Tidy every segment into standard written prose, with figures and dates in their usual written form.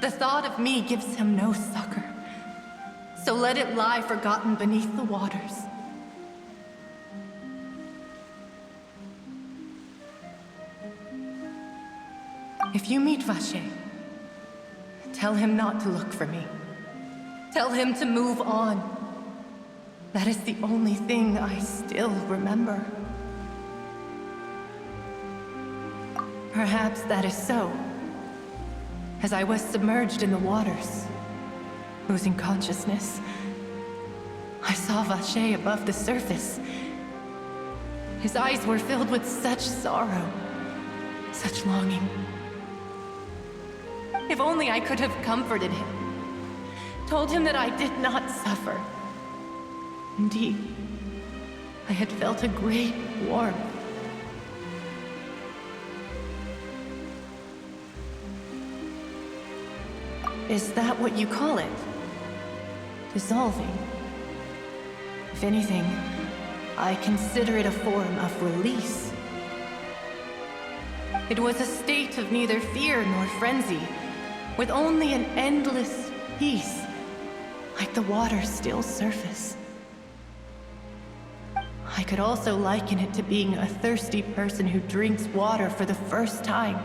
The thought of me gives him no succor. So let it lie forgotten beneath the waters. If you meet Vacher, tell him not to look for me. Tell him to move on. That is the only thing I still remember. Perhaps that is so. As I was submerged in the waters, losing consciousness, I saw Vacher above the surface. His eyes were filled with such sorrow, such longing. If only I could have comforted him, told him that I did not suffer. Indeed, I had felt a great warmth. Is that what you call it? Dissolving? If anything, I consider it a form of release. It was a state of neither fear nor frenzy, with only an endless peace, like the water's still surface. I could also liken it to being a thirsty person who drinks water for the first time,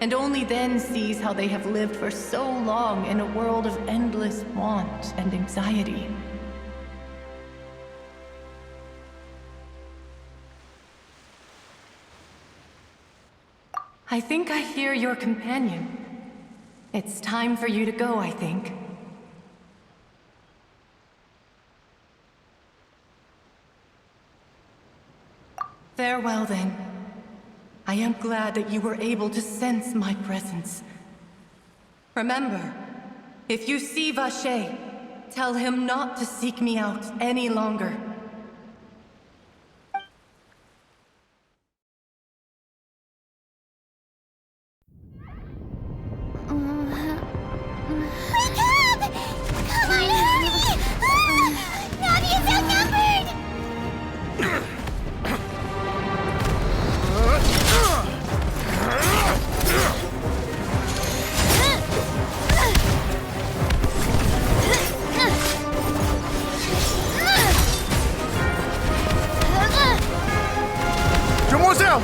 and only then sees how they have lived for so long in a world of endless want and anxiety. I think I hear your companion. It's time for you to go, I think. Farewell, then. I am glad that you were able to sense my presence. Remember, if you see Vacher, tell him not to seek me out any longer.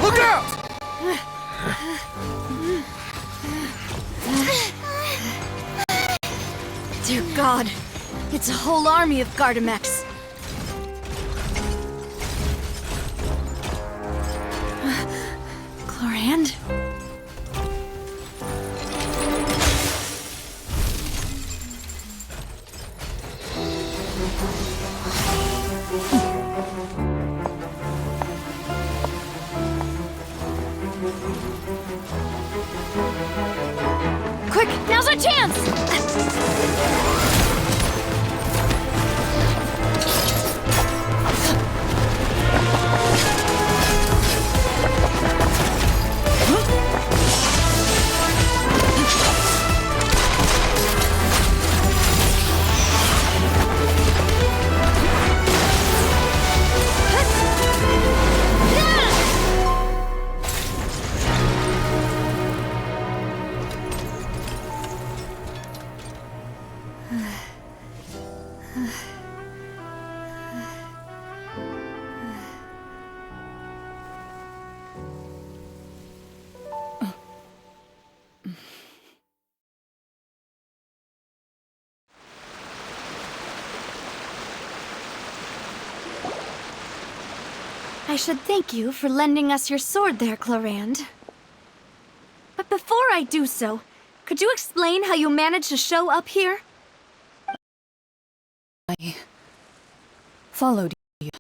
Look out! Dear God, it's a whole army of Gardamex. Clorand? Quick, now's our chance! I should thank you for lending us your sword there, Clorand. But before I do so, could you explain how you managed to show up here? I followed you.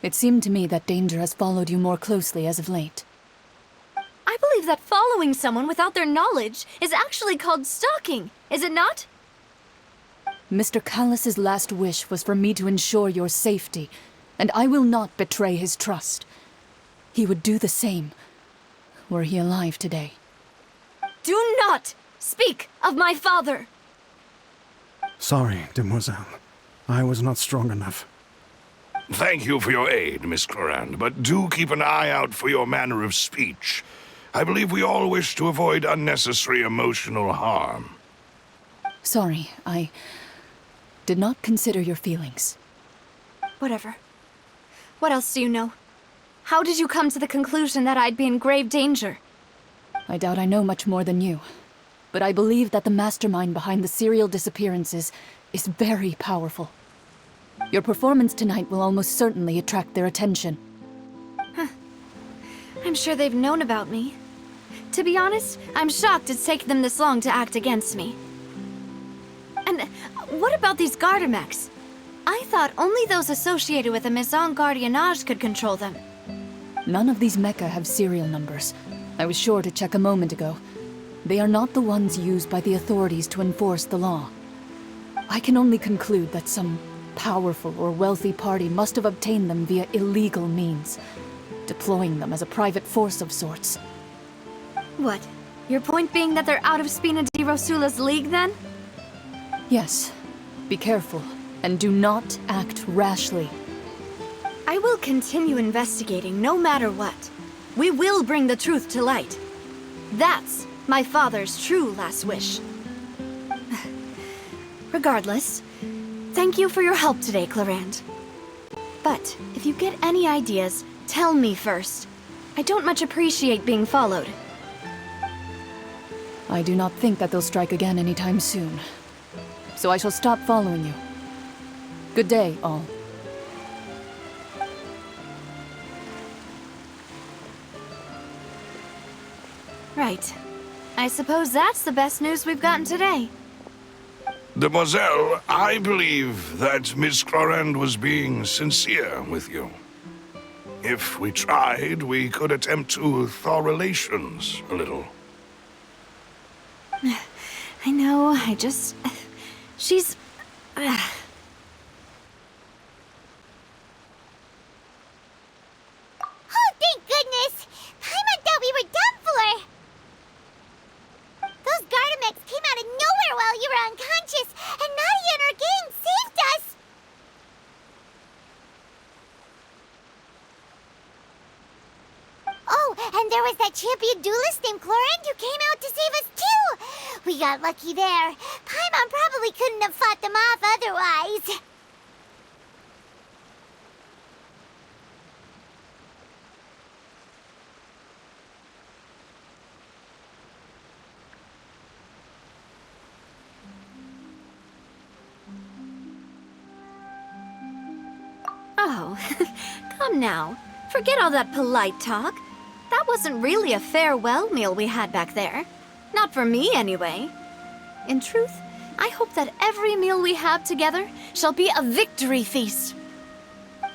It seemed to me that danger has followed you more closely as of late. I believe that following someone without their knowledge is actually called stalking, is it not? Mr. Callus's last wish was for me to ensure your safety, and I will not betray his trust. He would do the same, were he alive today. Do not speak of my father! Sorry, demoiselle. I was not strong enough. Thank you for your aid, Miss Clorand, but do keep an eye out for your manner of speech. I believe we all wish to avoid unnecessary emotional harm. Sorry, I did not consider your feelings. Whatever. What else do you know? How did you come to the conclusion that I'd be in grave danger? I doubt I know much more than you, but I believe that the mastermind behind the serial disappearances is very powerful. Your performance tonight will almost certainly attract their attention. I'm sure they've known about me. To be honest, I'm shocked it's taken them this long to act against me. And what about these Gardamex? I thought only those associated with the Maison Gardiennage could control them. None of these mecha have serial numbers. I was sure to check a moment ago. They are not the ones used by the authorities to enforce the law. I can only conclude that some powerful or wealthy party must have obtained them via illegal means, deploying them as a private force of sorts. What? Your point being that they're out of Spina di Rosula's league, then? Yes. Be careful, and do not act rashly. I will continue investigating no matter what. We will bring the truth to light. That's my father's true last wish. Regardless, thank you for your help today, Clarand. But if you get any ideas, tell me first. I don't much appreciate being followed. I do not think that they'll strike again anytime soon. So I shall stop following you. Good day, all. Right. I suppose that's the best news we've gotten today. Demoiselle, I believe that Miss Clarand was being sincere with you. If we tried, we could attempt to thaw relations a little. I know, she's... Oh, thank goodness! Paimon thought we were done for! Those Gardamex came out of nowhere while you were unconscious, and Nadia and her gang saved us! Oh, and there was that champion duelist named Clarand who came out to save us too! We got lucky there. Paimon probably couldn't have fought them off otherwise. Oh, come now. Forget all that polite talk. That wasn't really a farewell meal we had back there. Not for me, anyway. In truth, I hope that every meal we have together shall be a victory feast.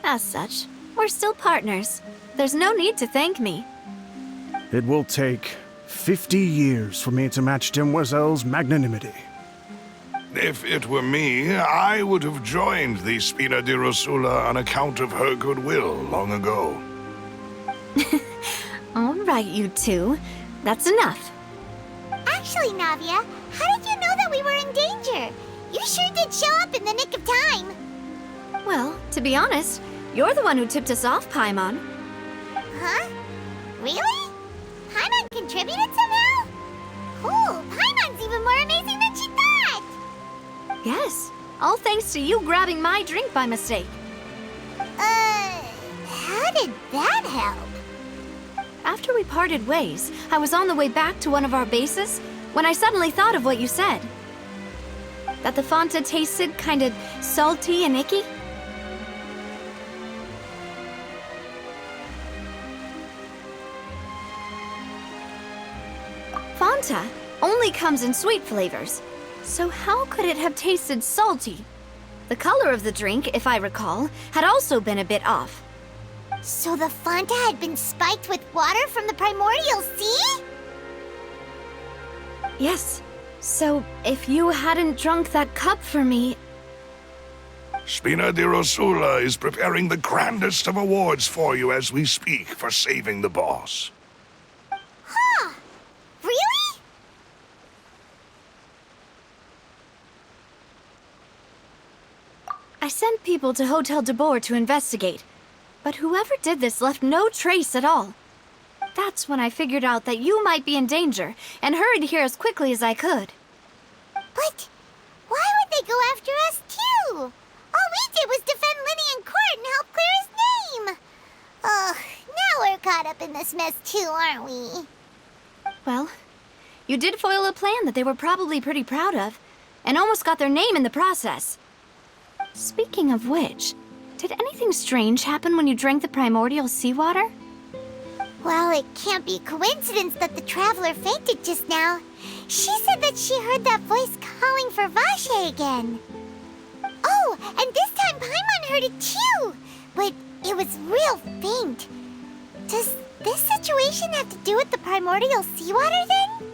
As such, we're still partners. There's no need to thank me. It will take 50 years for me to match Demoiselle's magnanimity. If it were me, I would have joined the Spina di Rosula on account of her goodwill long ago. All right, you two. That's enough. Actually, Navia, how did you know that we were in danger? You sure did show up in the nick of time. Well, to be honest, you're the one who tipped us off, Paimon. Huh? Really? Paimon contributed somehow? Cool, Paimon's even more amazing than she thought! Yes, all thanks to you grabbing my drink by mistake. How did that help? After we parted ways, I was on the way back to one of our bases when I suddenly thought of what you said. That the Fanta tasted kind of salty and icky. Fanta only comes in sweet flavors, so how could it have tasted salty? The color of the drink, if I recall, had also been a bit off. So the Fanta had been spiked with water from the primordial sea? Yes. So, if you hadn't drunk that cup for me... Spina di Rosula is preparing the grandest of awards for you as we speak for saving the boss. Huh. Really? I sent people to Hotel de Boer to investigate, but whoever did this left no trace at all. That's when I figured out that you might be in danger, and hurried here as quickly as I could. But they go after us, too. All we did was defend Linny in court and help clear his name. Ugh, now we're caught up in this mess, too, aren't we? Well, you did foil a plan that they were probably pretty proud of, and almost got their name in the process. Speaking of which, did anything strange happen when you drank the primordial seawater? Well, it can't be coincidence that the traveler fainted just now. She said that she heard that voice calling for Vache again. Oh, and this time Paimon heard it too, but it was real faint. Does this situation have to do with the primordial seawater then?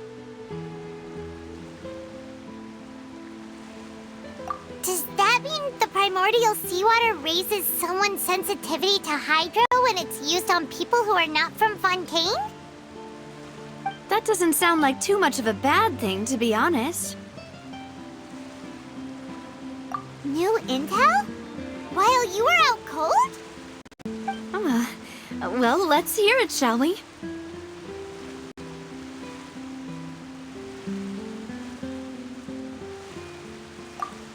Does that mean the primordial seawater raises someone's sensitivity to hydro when it's used on people who are not from Fontaine? That doesn't sound like too much of a bad thing, to be honest. New intel? While you were out cold? Well, let's hear it, shall we?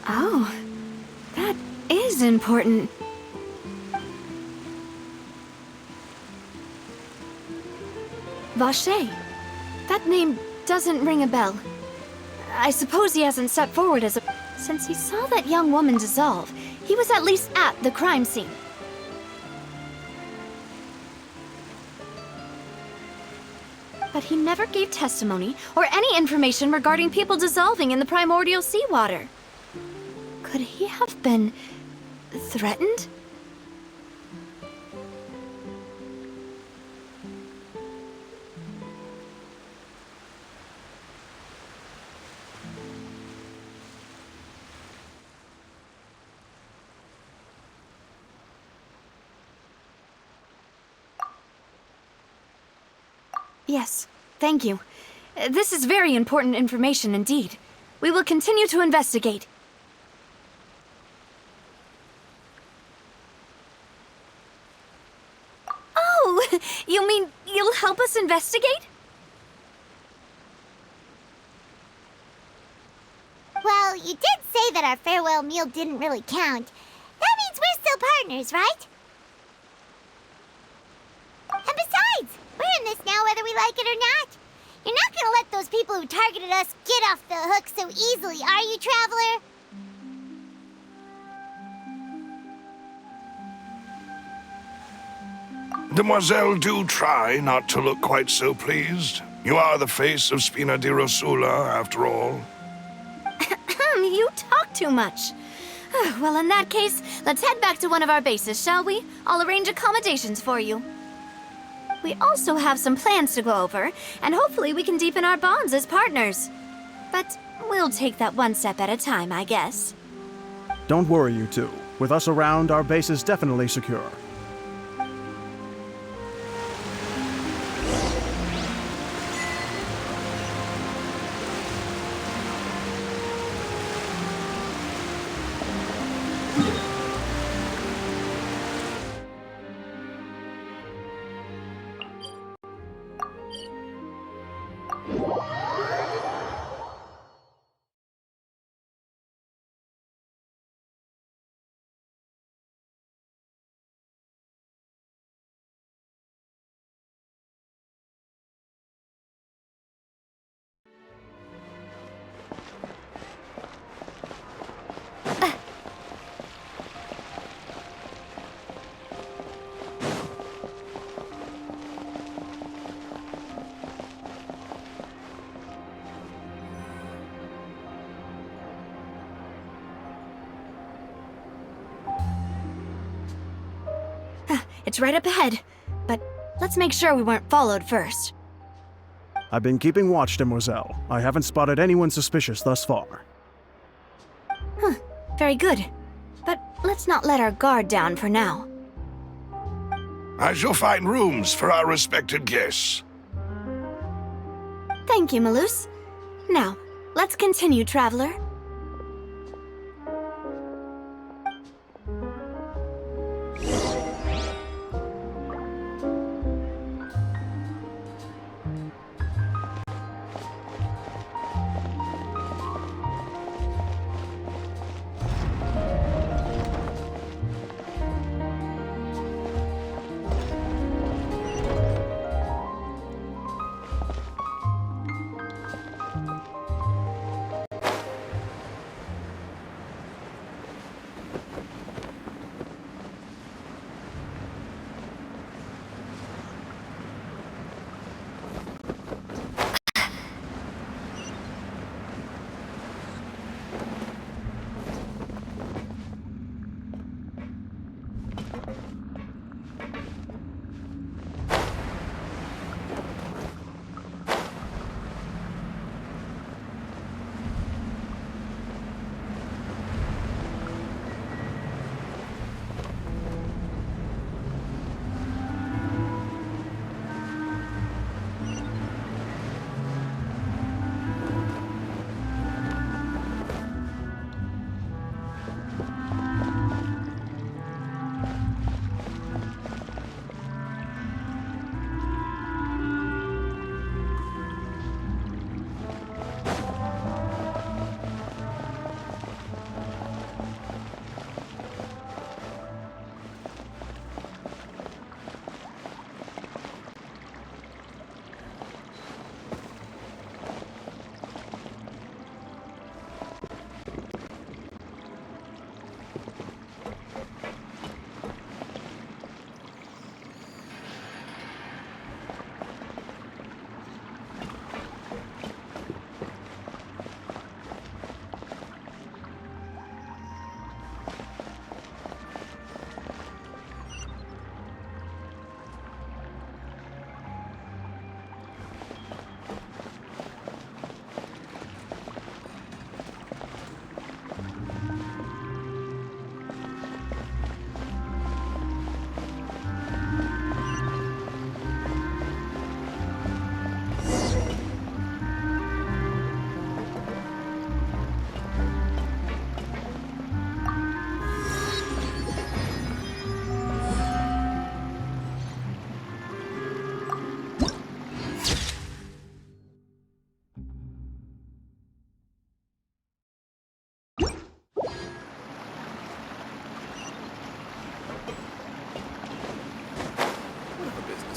Oh, that is important. Vache. That name doesn't ring a bell. I suppose he hasn't stepped forward as a... Since he saw that young woman dissolve, he was at least at the crime scene. But he never gave testimony or any information regarding people dissolving in the primordial seawater. Could he have been threatened? Yes, thank you. This is very important information indeed. We will continue to investigate. Oh, you mean you'll help us investigate? Well, you did say that our farewell meal didn't really count. That means we're still partners, right? And besides, we're in this now whether we like it or not. You're not gonna let those people who targeted us get off the hook so easily, are you, Traveler? Demoiselle, do try not to look quite so pleased. You are the face of Spina di Rosula, after all. You talk too much. Well, in that case, let's head back to one of our bases, shall we? I'll arrange accommodations for you. We also have some plans to go over, and hopefully we can deepen our bonds as partners. But we'll take that one step at a time, I guess. Don't worry, you two. With us around, our base is definitely secure. It's right up ahead, but let's make sure we weren't followed first. I've been keeping watch, Demoiselle. I haven't spotted anyone suspicious thus far. Very good. But let's not let our guard down for now. I shall find rooms for our respected guests. Thank you, Malus. Now, let's continue, Traveler.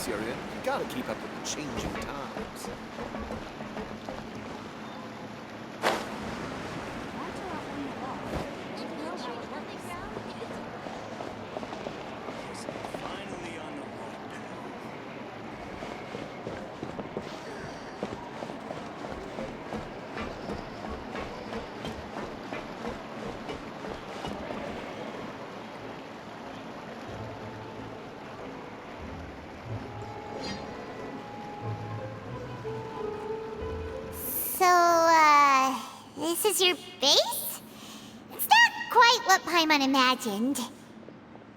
you're in. You gotta keep up with the changing times. This is your base? It's not quite what Paimon imagined.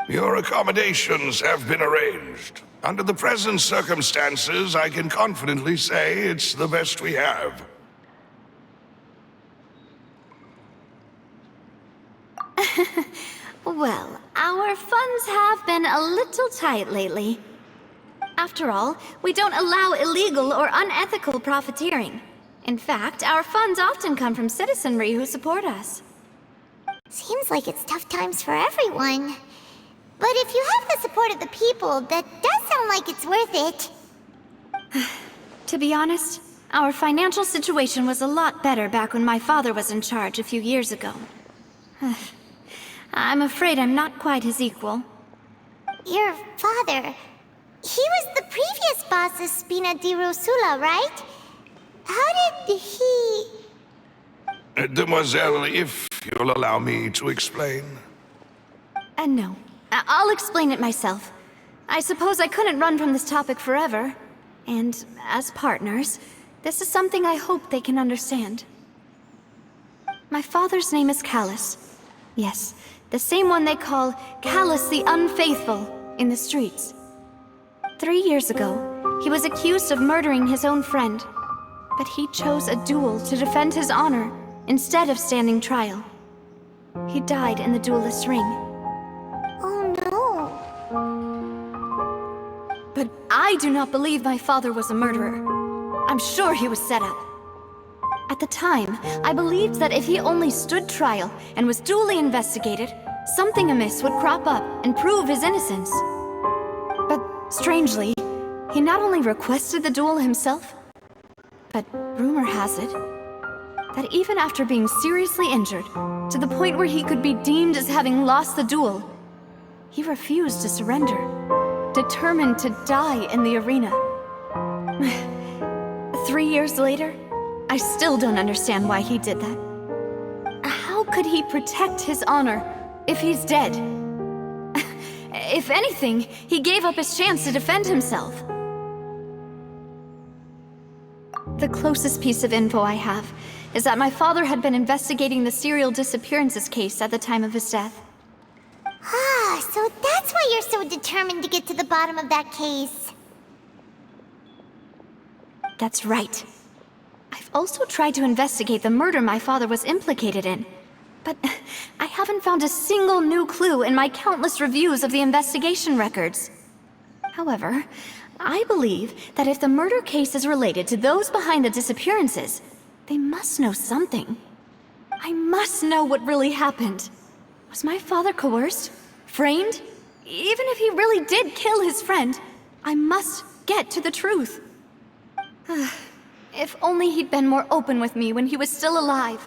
Your accommodations have been arranged. Under the present circumstances, I can confidently say it's the best we have. Well, our funds have been a little tight lately. After all, we don't allow illegal or unethical profiteering. In fact, our funds often come from citizenry who support us. Seems like it's tough times for everyone. But if you have the support of the people, that does sound like it's worth it. To be honest, our financial situation was a lot better back when my father was in charge a few years ago. I'm afraid I'm not quite his equal. Your father... He was the previous boss of Spina di Rosula, right? How did he... Demoiselle, if you'll allow me to explain. No. I'll explain it myself. I suppose I couldn't run from this topic forever. And as partners, this is something I hope they can understand. My father's name is Callus. Yes, the same one they call Callus the Unfaithful in the streets. 3 years ago, he was accused of murdering his own friend. But he chose a duel to defend his honor instead of standing trial. He died in the duelist's ring. Oh no. But I do not believe my father was a murderer. I'm sure he was set up. At the time, I believed that if he only stood trial and was duly investigated, something amiss would crop up and prove his innocence. But strangely, he not only requested the duel himself, but rumor has it that even after being seriously injured, to the point where he could be deemed as having lost the duel, he refused to surrender, determined to die in the arena. 3 years later, I still don't understand why he did that. How could he protect his honor if he's dead? If anything, he gave up his chance to defend himself. The closest piece of info I have is that my father had been investigating the serial disappearances case at the time of his death. Ah, so that's why you're so determined to get to the bottom of that case. That's right. I've also tried to investigate the murder my father was implicated in, but I haven't found a single new clue in my countless reviews of the investigation records. However, I believe that if the murder case is related to those behind the disappearances, they must know something. I must know what really happened. Was my father coerced? Framed? Even if he really did kill his friend, I must get to the truth. If only he'd been more open with me when he was still alive.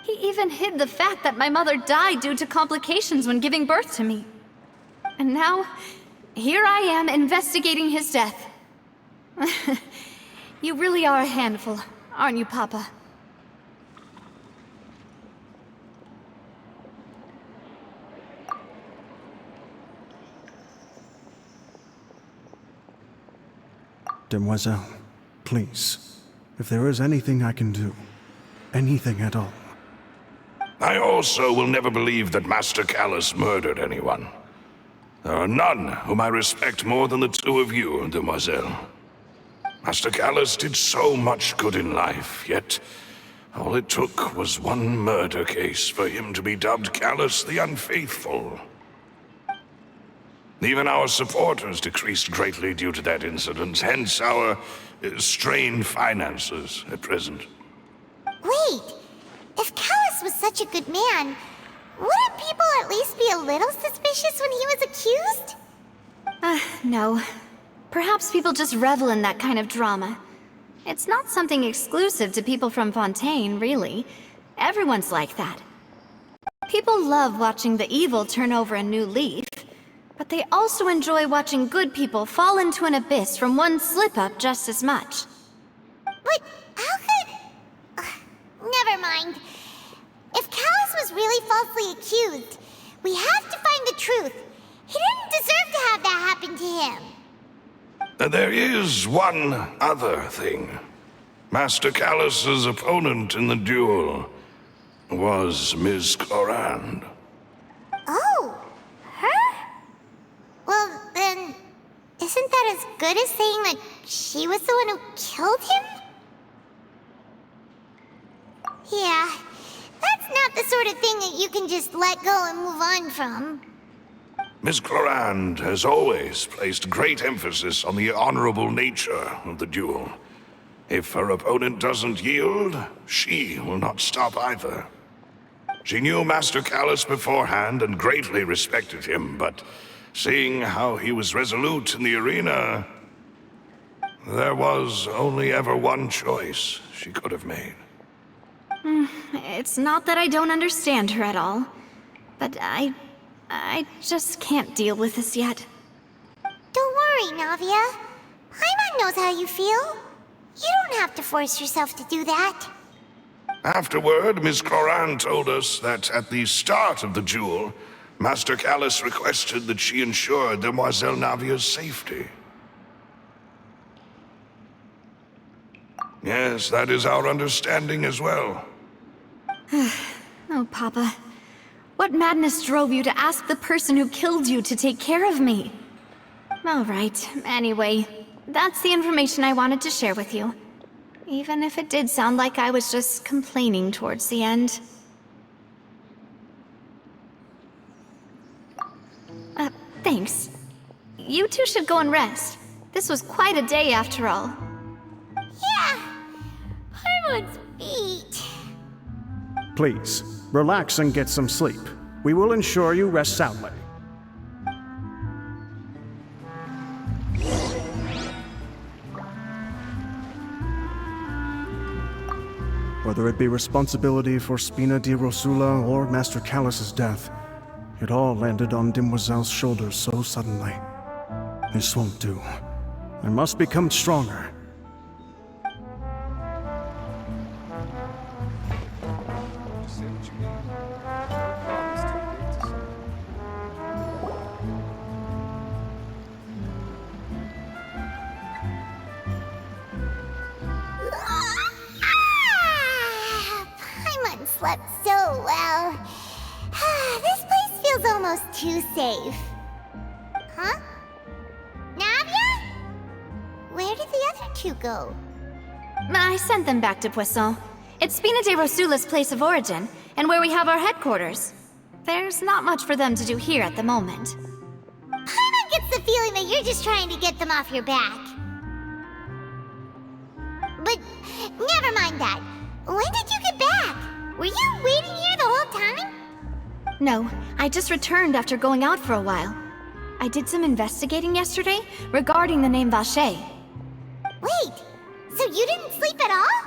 He even hid the fact that my mother died due to complications when giving birth to me. And now, here I am investigating his death. You really are a handful, aren't you, Papa? Demoiselle, please, if there is anything I can do, anything at all. I also will never believe that Master Callus murdered anyone. There are none whom I respect more than the two of you, Demoiselle. Master Callus did so much good in life, yet all it took was one murder case for him to be dubbed Callus the Unfaithful. Even our supporters decreased greatly due to that incident, hence our strained finances at present. Wait, if Callus was such a good man, wouldn't people at least be a little suspicious when he was accused? No. Perhaps people just revel in that kind of drama. It's not something exclusive to people from Fontaine, really. Everyone's like that. People love watching the evil turn over a new leaf, but they also enjoy watching good people fall into an abyss from one slip-up just as much. But how could... never mind. If Callus was really falsely accused, we have to find the truth. He didn't deserve to have that happen to him. There is one other thing. Master Callus's opponent in the duel was Miss Clorand. Oh, her? Well, then, isn't that as good as saying that she was the one who killed him? Yeah, that's not the sort of thing that you can just let go and move on from. Miss Clorand has always placed great emphasis on the honorable nature of the duel. If her opponent doesn't yield, she will not stop either. She knew Master Callus beforehand and greatly respected him, but seeing how he was resolute in the arena, there was only ever one choice she could have made. It's not that I don't understand her at all, but I just can't deal with this yet. Don't worry, Navia. Paimon knows how you feel. You don't have to force yourself to do that. Afterward, Miss Clorand told us that at the start of the duel, Master Callus requested that she ensure Demoiselle Navia's safety. Yes, that is our understanding as well. Oh, Papa. What madness drove you to ask the person who killed you to take care of me? All right, anyway, that's the information I wanted to share with you. Even if it did sound like I was just complaining towards the end. Thanks. You two should go and rest. This was quite a day after all. Yeah, Paimon's feet. Please, relax and get some sleep. We will ensure you rest soundly. Whether it be responsibility for Spina di Rosula or Master Callus's death, it all landed on Demoiselle's shoulders so suddenly. This won't do. I must become stronger. Paimon slept so well. This place feels almost too safe. Huh? Navia? Where did the other two go? I sent them back to Poisson. It's Spina di Rosula's place of origin, and where we have our headquarters. There's not much for them to do here at the moment. Paimon gets the feeling that you're just trying to get them off your back. But never mind that. When did you get back? Were you waiting here the whole time? No, I just returned after going out for a while. I did some investigating yesterday regarding the name Vacher. Wait, so you didn't sleep at all?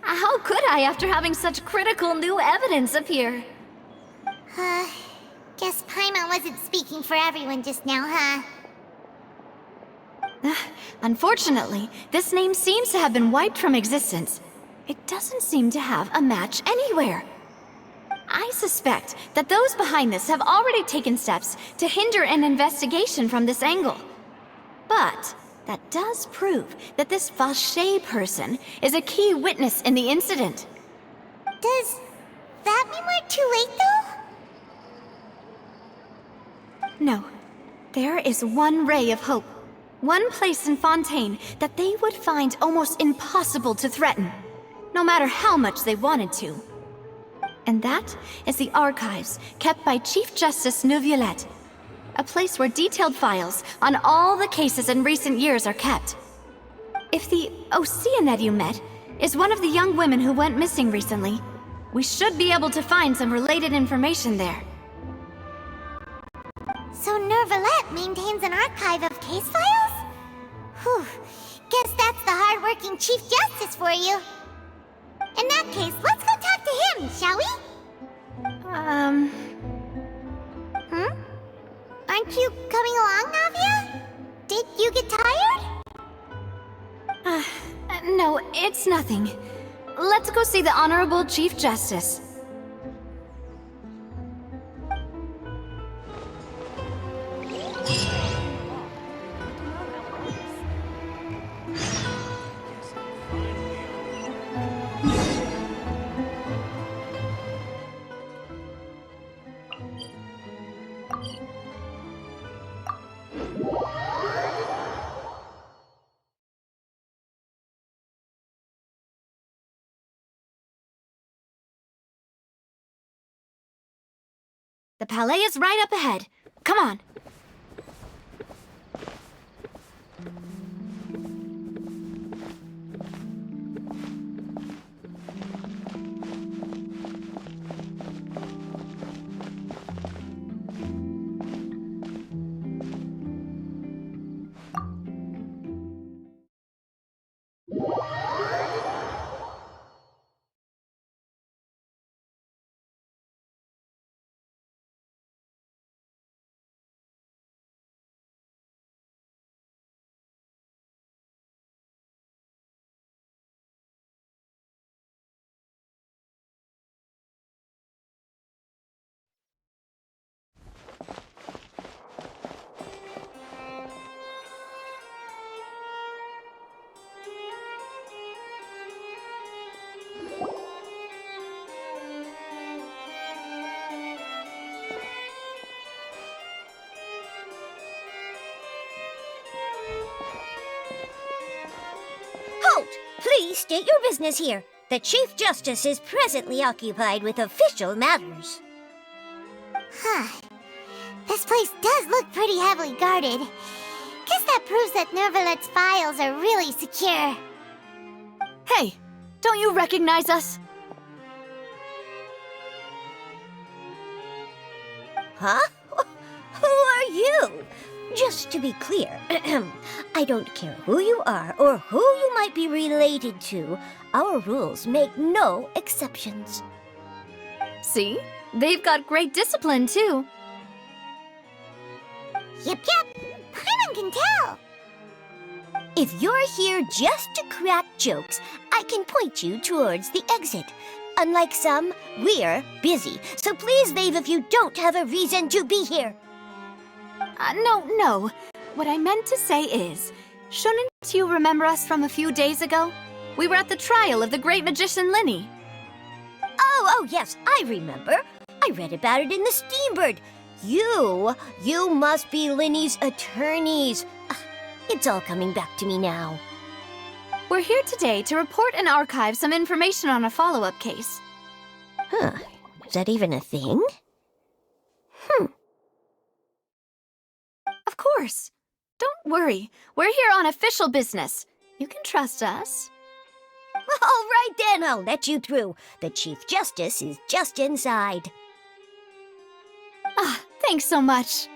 How could I after having such critical new evidence appear? Guess Paimon wasn't speaking for everyone just now, huh? Unfortunately, this name seems to have been wiped from existence. It doesn't seem to have a match anywhere. I suspect that those behind this have already taken steps to hinder an investigation from this angle. But that does prove that this Vacher person is a key witness in the incident. Does that mean we're too late, though? No. There is one ray of hope. One place in Fontaine that they would find almost impossible to threaten, no matter how much they wanted to. And that is the archives kept by Chief Justice Neuvillette, a place where detailed files on all the cases in recent years are kept. If the Oceanette you met is one of the young women who went missing recently, we should be able to find some related information there. So So Nervalette maintains an archive of case files? Whew. Guess that's the hard-working Chief Justice for you. In that case, let's go talk to him, shall we? Aren't you coming along, Navia? Did you get tired? No, it's nothing. Let's go see the Honorable Chief Justice. The palais is right up ahead. Come on. Halt! Please state your business here. The Chief Justice is presently occupied with official matters. Huh. This place does look pretty heavily guarded. Guess that proves that Nervalette's files are really secure. Hey, don't you recognize us? Huh? Who are you? Just to be clear, I don't care who you are or who you might be related to. Our rules make no exceptions. See? They've got great discipline, too. Yep. Paimon can tell. If you're here just to crack jokes, I can point you towards the exit. Unlike some, we're busy, so please leave if you don't have a reason to be here. No. What I meant to say is, shouldn't you remember us from a few days ago? We were at the trial of the great magician Linny. Oh, yes, I remember. I read about it in the Steambird. You must be Linny's attorneys. It's all coming back to me now. We're here today to report and archive some information on a follow-up case. Huh, is that even a thing? Of course. Don't worry. We're here on official business. You can trust us. All right then, I'll let you through. The Chief Justice is just inside. Thanks so much.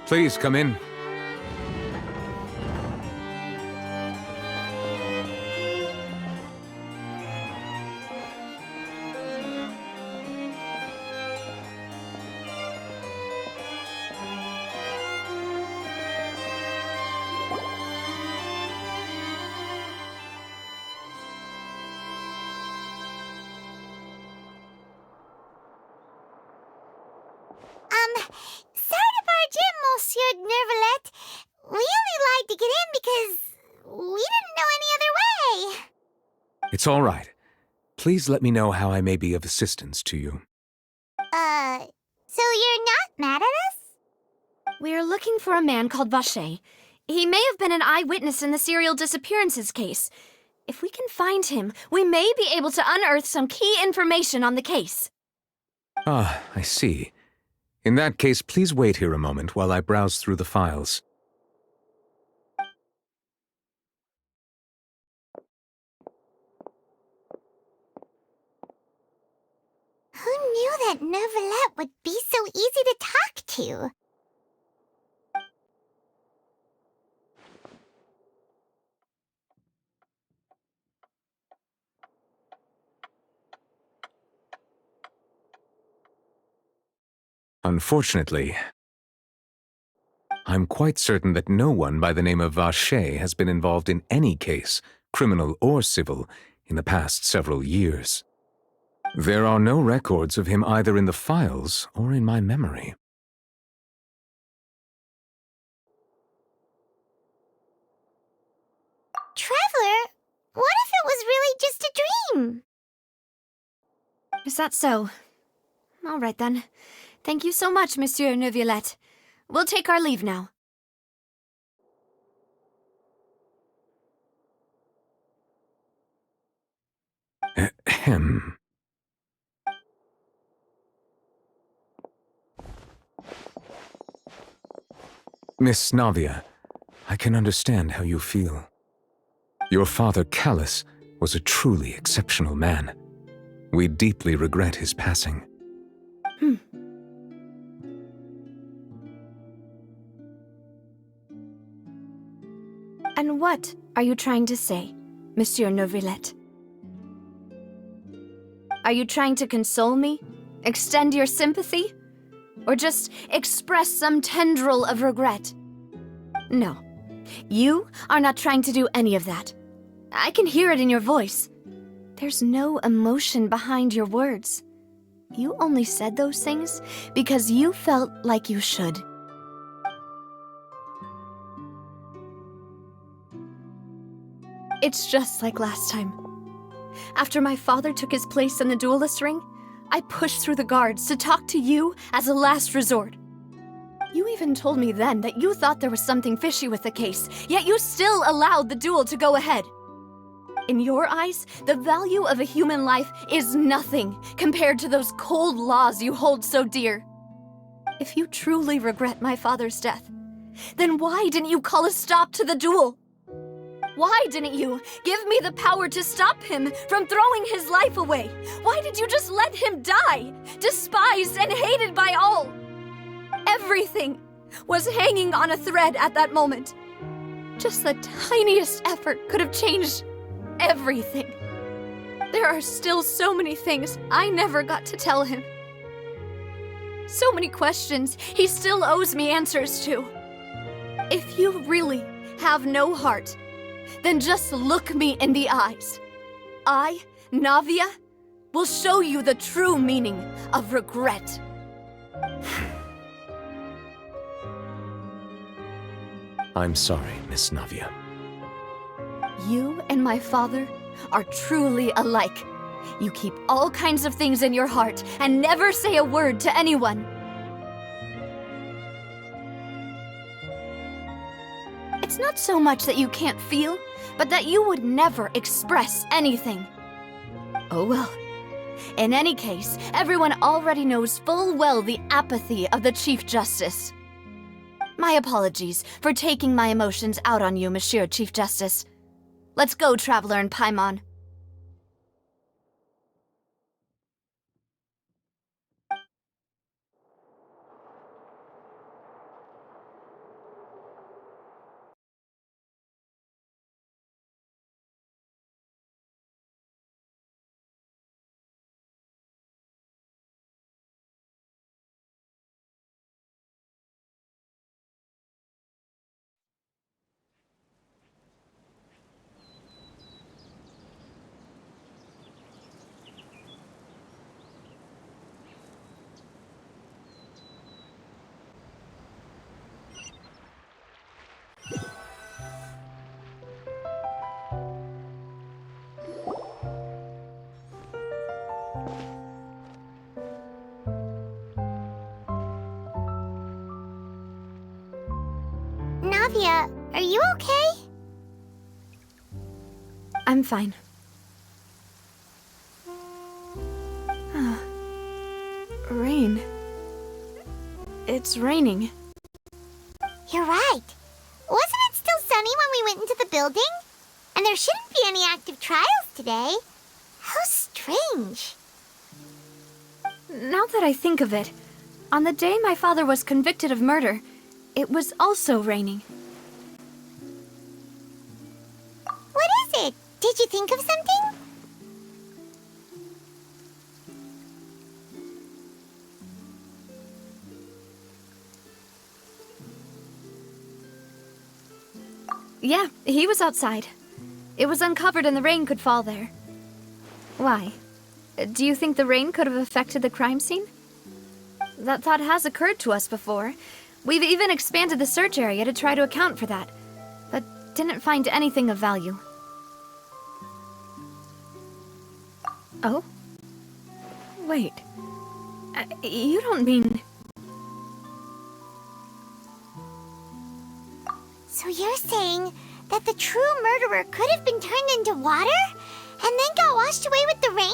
Please come in. It's all right. Please let me know how I may be of assistance to you. So you're not mad at us? We're looking for a man called Vacher. He may have been an eyewitness in the serial disappearances case. If we can find him, we may be able to unearth some key information on the case. Ah, I see. In that case, please wait here a moment while I browse through the files. Who knew that Neuvillette would be so easy to talk to? Unfortunately, I'm quite certain that no one by the name of Vacher has been involved in any case, criminal or civil, in the past several years. There are no records of him either in the files or in my memory. Traveler, what if it was really just a dream? Is that so? All right then. Thank you so much, Monsieur Neuvillette. We'll take our leave now. Ahem. Miss Navia, I can understand how you feel. Your father, Callus, was a truly exceptional man. We deeply regret his passing. And what are you trying to say, Monsieur Neuvillette? Are you trying to console me? Extend your sympathy? Or just express some tendril of regret? No. You are not trying to do any of that. I can hear it in your voice. There's no emotion behind your words. You only said those things because you felt like you should. It's just like last time. After my father took his place in the duelist ring, I pushed through the guards to talk to you as a last resort. You even told me then that you thought there was something fishy with the case, yet you still allowed the duel to go ahead. In your eyes, the value of a human life is nothing compared to those cold laws you hold so dear. If you truly regret my father's death, then why didn't you call a stop to the duel? Why didn't you give me the power to stop him from throwing his life away? Why did you just let him die, despised and hated by all? Everything was hanging on a thread at that moment. Just the tiniest effort could have changed everything. There are still so many things I never got to tell him. So many questions he still owes me answers to. If you really have no heart, then just look me in the eyes. I, Navia, will show you the true meaning of regret. I'm sorry, Miss Navia. You and my father are truly alike. You keep all kinds of things in your heart and never say a word to anyone. It's not so much that you can't feel, but that you would never express anything. Oh well. In any case, everyone already knows full well the apathy of the Chief Justice. My apologies for taking my emotions out on you, Monsieur Chief Justice. Let's go, Traveler and Paimon. Flavia, are you okay? I'm fine. Rain. It's raining. You're right. Wasn't it still sunny when we went into the building? And there shouldn't be any active trials today. How strange. Now that I think of it, on the day my father was convicted of murder, it was also raining. What is it? Did you think of something? Yeah, he was outside. It was uncovered and the rain could fall there. Why? Do you think the rain could have affected the crime scene? That thought has occurred to us before. We've even expanded the search area to try to account for that, but didn't find anything of value. Oh? Wait. You don't mean... So you're saying that the true murderer could have been turned into water and then got washed away with the rain?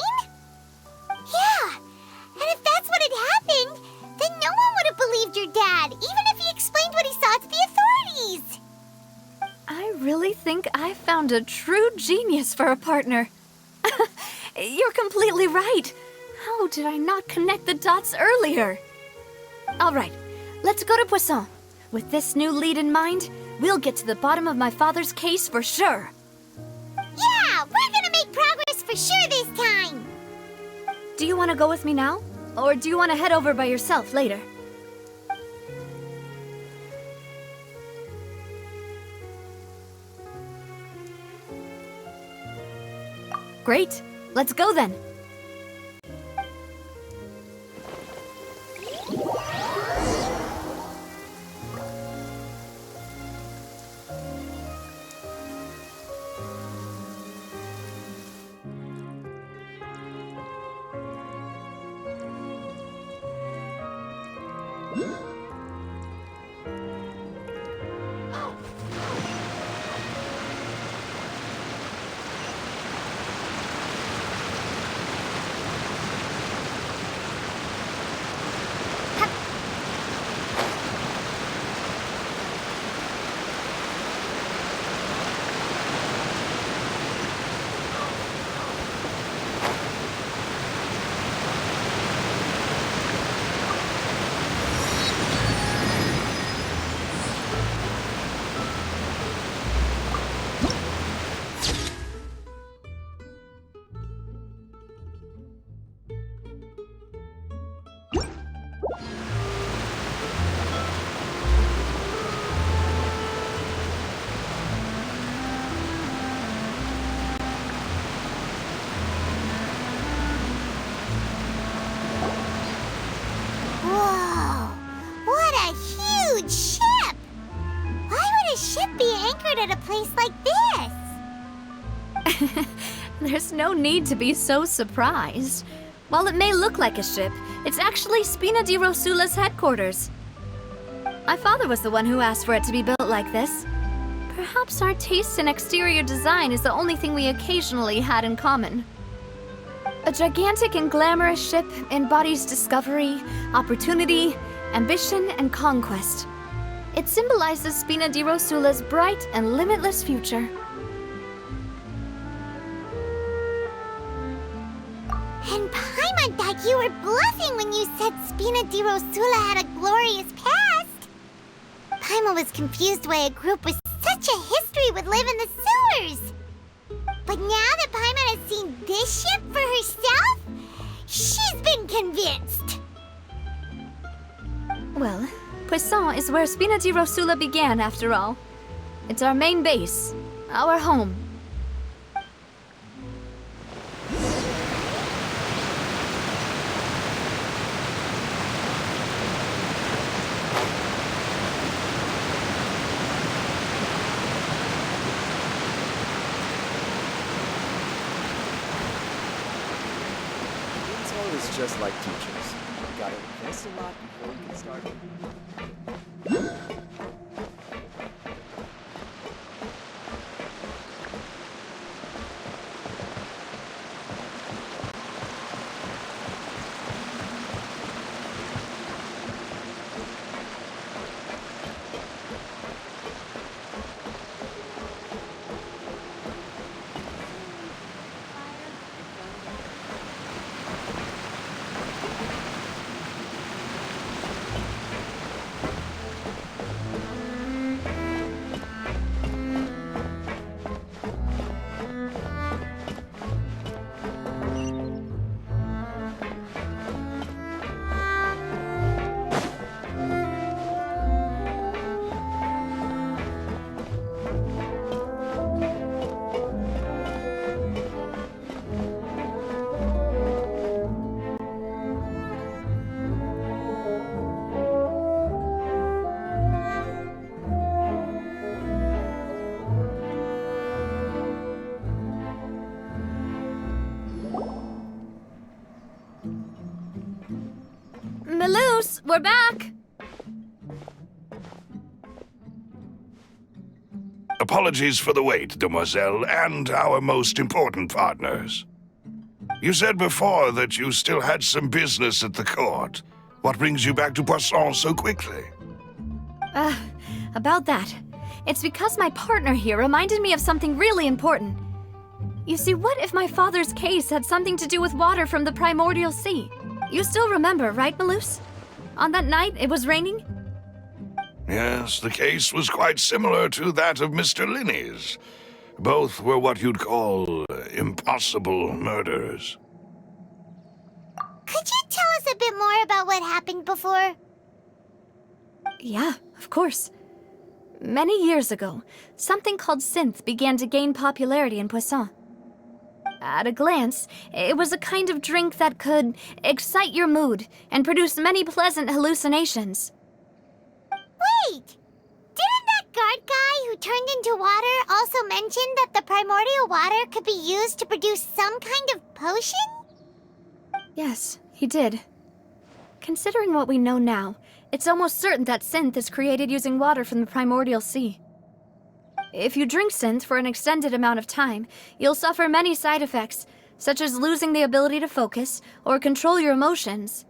Yeah, and if that's what had happened, then no one would have believed your dad, even if he explained what he saw to the authorities. I really think I found a true genius for a partner. You're completely right. How did I not connect the dots earlier? All right, let's go to Poisson. With this new lead in mind, we'll get to the bottom of my father's case for sure. Yeah, we're gonna make progress for sure this time. Do you want to go with me now? Or do you want to head over by yourself later? Great. Let's go then. Whoa, what a huge ship! Why would a ship be anchored at a place like this? There's no need to be so surprised. While it may look like a ship, it's actually Spina di Rosula's headquarters. My father was the one who asked for it to be built like this. Perhaps our taste in exterior design is the only thing we occasionally had in common. A gigantic and glamorous ship embodies discovery, opportunity, ambition, and conquest. It symbolizes Spina di Rosula's bright and limitless future. And Paimon thought you were bluffing when you said Spina di Rosula had a glorious past. Paimon was confused why a group with such a history would live in the sewers. But now that Paimon has seen this ship for herself, she's been convinced. Well, Poisson is where Spina di Rosula began, after all. It's our main base, our home. It's just like teachers. You gotta invest a lot before you can start. we're back! Apologies for the wait, demoiselle, and our most important partners. You said before that you still had some business at the court. What brings you back to Poisson so quickly? About that. It's because my partner here reminded me of something really important. You see, what if my father's case had something to do with water from the primordial sea? You still remember, right, Malus? On that night, it was raining? Yes, the case was quite similar to that of Mr. Linney's. Both were what you'd call impossible murders. Could you tell us a bit more about what happened before? Yeah, of course. Many years ago, something called synth began to gain popularity in Poisson. At a glance, it was a kind of drink that could excite your mood and produce many pleasant hallucinations. Wait! Didn't that guard guy who turned into water also mention that the primordial water could be used to produce some kind of potion? Yes, he did. Considering what we know now, it's almost certain that synth is created using water from the primordial sea. If you drink synth for an extended amount of time, you'll suffer many side effects, such as losing the ability to focus or control your emotions.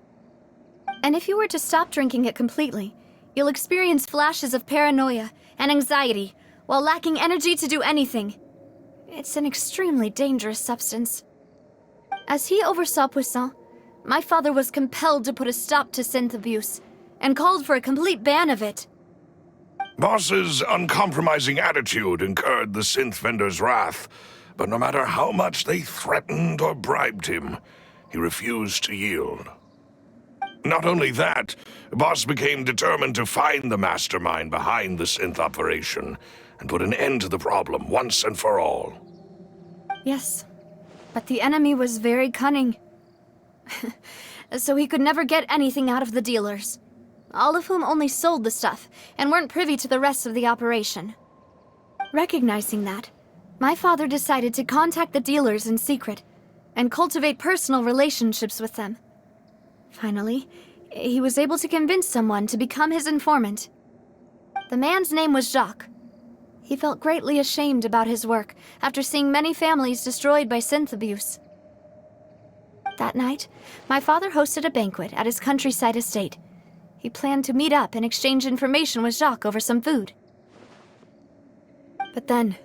And if you were to stop drinking it completely, you'll experience flashes of paranoia and anxiety while lacking energy to do anything. It's an extremely dangerous substance. As he oversaw Poisson, my father was compelled to put a stop to synth abuse and called for a complete ban of it. Boss's uncompromising attitude incurred the synth vendor's wrath, but no matter how much they threatened or bribed him, he refused to yield. Not only that, Boss became determined to find the mastermind behind the synth operation and put an end to the problem once and for all. Yes, but the enemy was very cunning. So he could never get anything out of the dealers, all of whom only sold the stuff and weren't privy to the rest of the operation. Recognizing that, my father decided to contact the dealers in secret and cultivate personal relationships with them. Finally, he was able to convince someone to become his informant. The man's name was Jacques. He felt greatly ashamed about his work after seeing many families destroyed by synth abuse. That night, my father hosted a banquet at his countryside estate. He planned to meet up and exchange information with Jacques over some food. But then,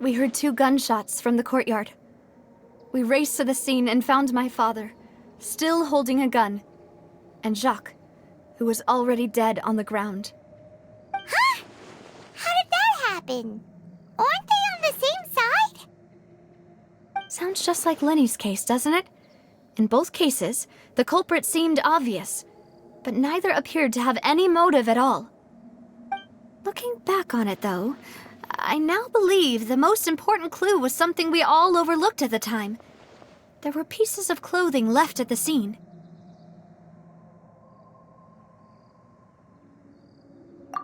we heard 2 gunshots from the courtyard. We raced to the scene and found my father, still holding a gun, and Jacques, who was already dead on the ground. Huh? How did that happen? Aren't they on the same side? Sounds just like Lenny's case, doesn't it? In both cases, the culprit seemed obvious, but neither appeared to have any motive at all. Looking back on it, though, I now believe the most important clue was something we all overlooked at the time. There were pieces of clothing left at the scene.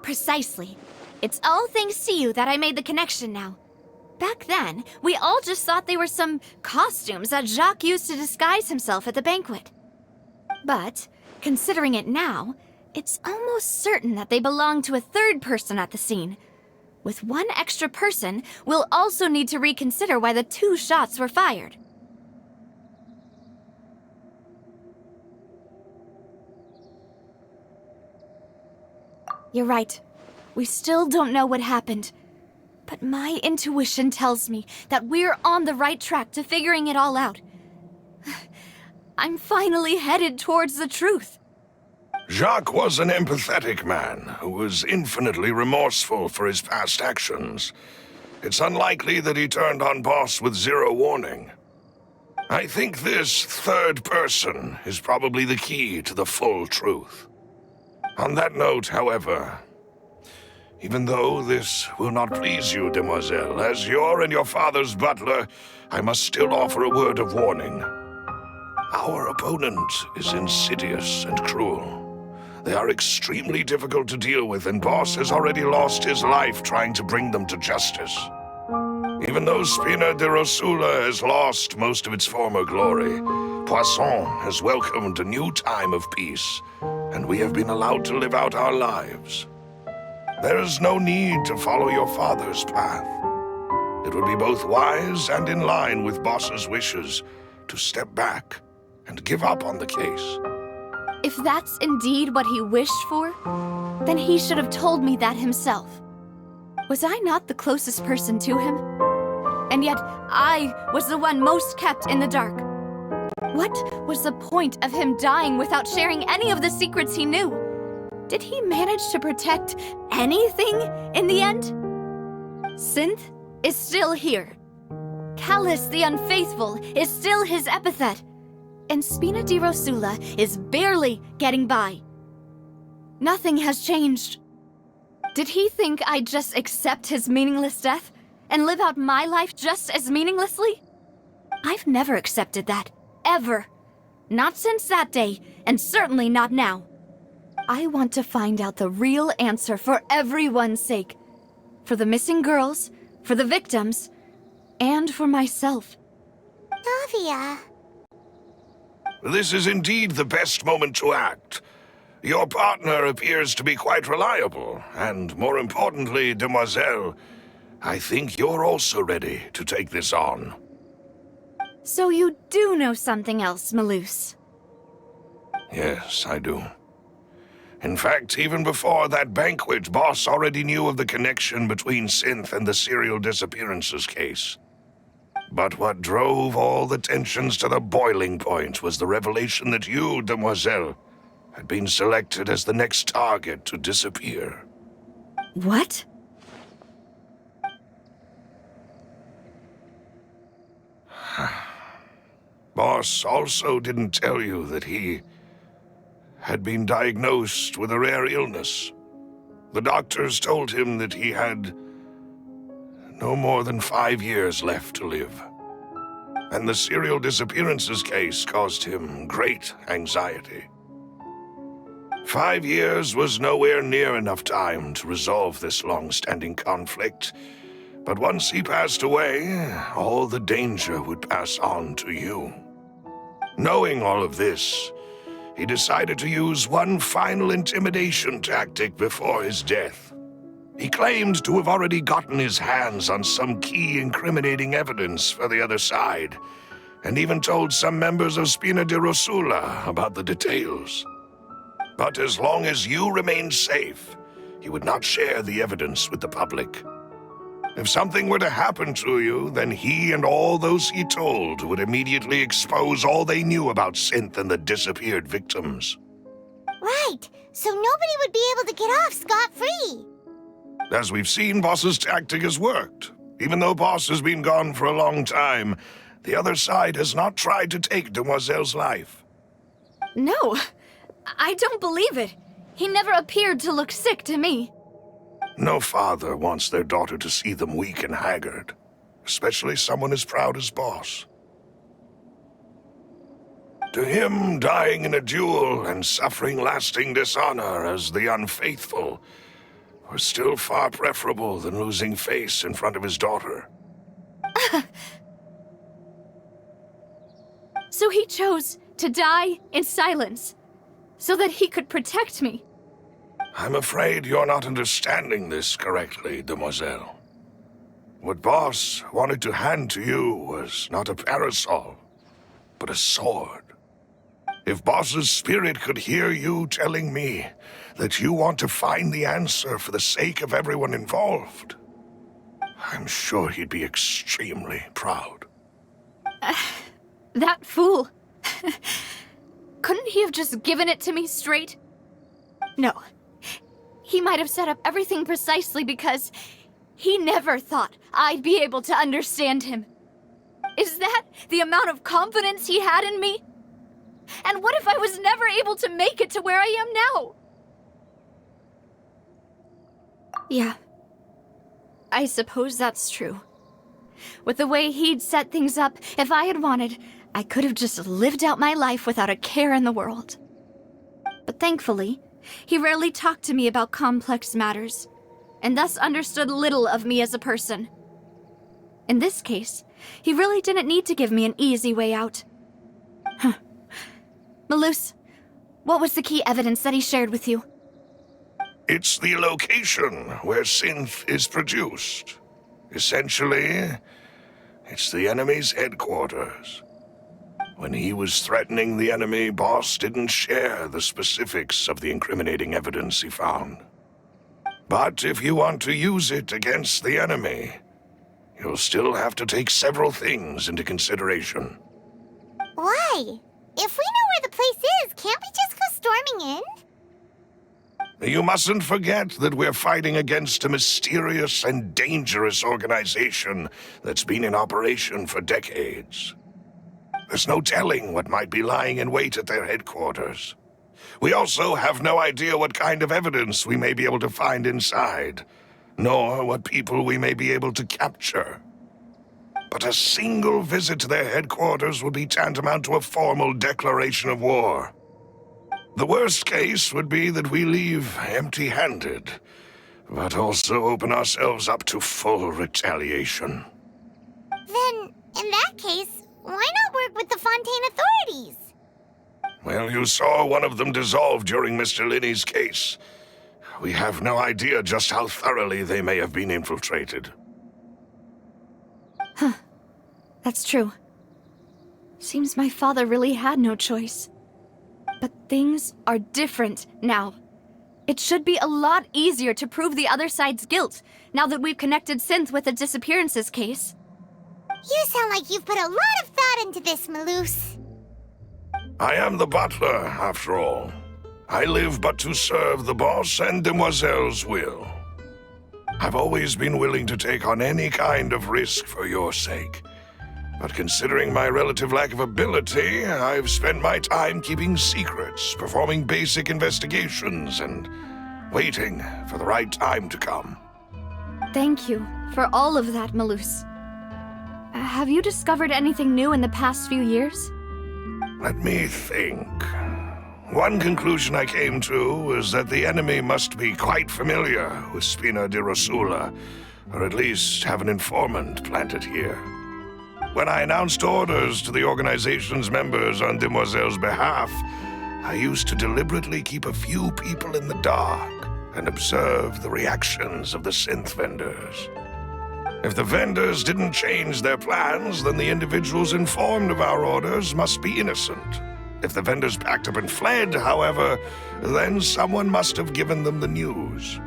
Precisely. It's all thanks to you that I made the connection now. Back then, we all just thought they were some costumes that Jacques used to disguise himself at the banquet. But, considering it now, it's almost certain that they belong to a third person at the scene. With one extra person, we'll also need to reconsider why the 2 shots were fired. You're right. We still don't know what happened. But my intuition tells me that we're on the right track to figuring it all out. I'm finally headed towards the truth. Jacques was an empathetic man who was infinitely remorseful for his past actions. It's unlikely that he turned on Boss with 0 warning. I think this third person is probably the key to the full truth. On that note, however, even though this will not please you, demoiselle, as your and your father's butler, I must still offer a word of warning. Our opponent is insidious and cruel. They are extremely difficult to deal with, and Boss has already lost his life trying to bring them to justice. Even though Spina de Rosula has lost most of its former glory, Poisson has welcomed a new time of peace, and we have been allowed to live out our lives. There is no need to follow your father's path. It would be both wise and in line with Boss's wishes to step back and give up on the case. If that's indeed what he wished for, then he should have told me that himself. Was I not the closest person to him? And yet, I was the one most kept in the dark. What was the point of him dying without sharing any of the secrets he knew? Did he manage to protect anything in the end? Synth is still here. Callus the Unfaithful is still his epithet. And Spina di Rosula is barely getting by. Nothing has changed. Did he think I'd just accept his meaningless death and live out my life just as meaninglessly? I've never accepted that, ever. Not since that day, and certainly not now. I want to find out the real answer for everyone's sake. For the missing girls, for the victims, and for myself. Navia. This is indeed the best moment to act. Your partner appears to be quite reliable, and more importantly, Demoiselle, I think you're also ready to take this on. So you do know something else, Malus? Yes, I do. In fact, even before that banquet, Boss already knew of the connection between Synth and the serial disappearances case. But what drove all the tensions to the boiling point was the revelation that you, Demoiselle, had been selected as the next target to disappear. What? Boss also didn't tell you that he had been diagnosed with a rare illness. The doctors told him that he had no more than 5 years left to live. And the serial disappearances case caused him great anxiety. 5 years was nowhere near enough time to resolve this long-standing conflict. But once he passed away, all the danger would pass on to you. Knowing all of this, he decided to use one final intimidation tactic before his death. He claimed to have already gotten his hands on some key incriminating evidence for the other side, and even told some members of Spina di Rosula about the details. But as long as you remained safe, he would not share the evidence with the public. If something were to happen to you, then he and all those he told would immediately expose all they knew about Synth and the disappeared victims. Right, so nobody would be able to get off scot-free. As we've seen, Boss's tactic has worked. Even though Boss has been gone for a long time, the other side has not tried to take Demoiselle's life. No, I don't believe it. He never appeared to look sick to me. No father wants their daughter to see them weak and haggard, especially someone as proud as Boss. To him, dying in a duel and suffering lasting dishonor as the unfaithful were still far preferable than losing face in front of his daughter. So he chose to die in silence, so that he could protect me. I'm afraid you're not understanding this correctly, Demoiselle. What Boss wanted to hand to you was not a parasol, but a sword. If Boss's spirit could hear you telling me that you want to find the answer for the sake of everyone involved, I'm sure he'd be extremely proud. That fool. Couldn't he have just given it to me straight? No. He might have set up everything precisely because he never thought I'd be able to understand him. Is that the amount of confidence he had in me? And what if I was never able to make it to where I am now? Yeah. I suppose that's true. With the way he'd set things up, if I had wanted, I could have just lived out my life without a care in the world. But thankfully, he rarely talked to me about complex matters, and thus understood little of me as a person. In this case, he really didn't need to give me an easy way out. Malus, What was the key evidence that he shared with you? It's the location where synth is produced. Essentially, it's the enemy's headquarters. When he was threatening the enemy, Boss didn't share the specifics of the incriminating evidence he found. But if you want to use it against the enemy, you'll still have to take several things into consideration. Why? If we know where the place is, can't we just go storming in? You mustn't forget that we're fighting against a mysterious and dangerous organization that's been in operation for decades. There's no telling what might be lying in wait at their headquarters. We also have no idea what kind of evidence we may be able to find inside, nor what people we may be able to capture. But a single visit to their headquarters would be tantamount to a formal declaration of war. The worst case would be that we leave empty-handed, but also open ourselves up to full retaliation. Then, in that case, why not work with the Fontaine authorities? Well, you saw one of them dissolve during Mr. Linney's case. We have no idea just how thoroughly they may have been infiltrated. That's true. Seems my father really had no choice. But things are different now. It should be a lot easier to prove the other side's guilt, now that we've connected Synth with the disappearances case. You sound like you've put a lot of thought into this, Maloose. I am the butler, after all. I live but to serve the boss and Demoiselle's will. I've always been willing to take on any kind of risk for your sake. But considering my relative lack of ability, I've spent my time keeping secrets, performing basic investigations, and waiting for the right time to come. Thank you for all of that, Maloose. Have you discovered anything new in the past few years? Let me think. One conclusion I came to is that the enemy must be quite familiar with Spina di Rosula, or at least have an informant planted here. When I announced orders to the organization's members on Demoiselle's behalf, I used to deliberately keep a few people in the dark and observe the reactions of the synth vendors. If the vendors didn't change their plans, then the individuals informed of our orders must be innocent. If the vendors packed up and fled, however, then someone must have given them the news.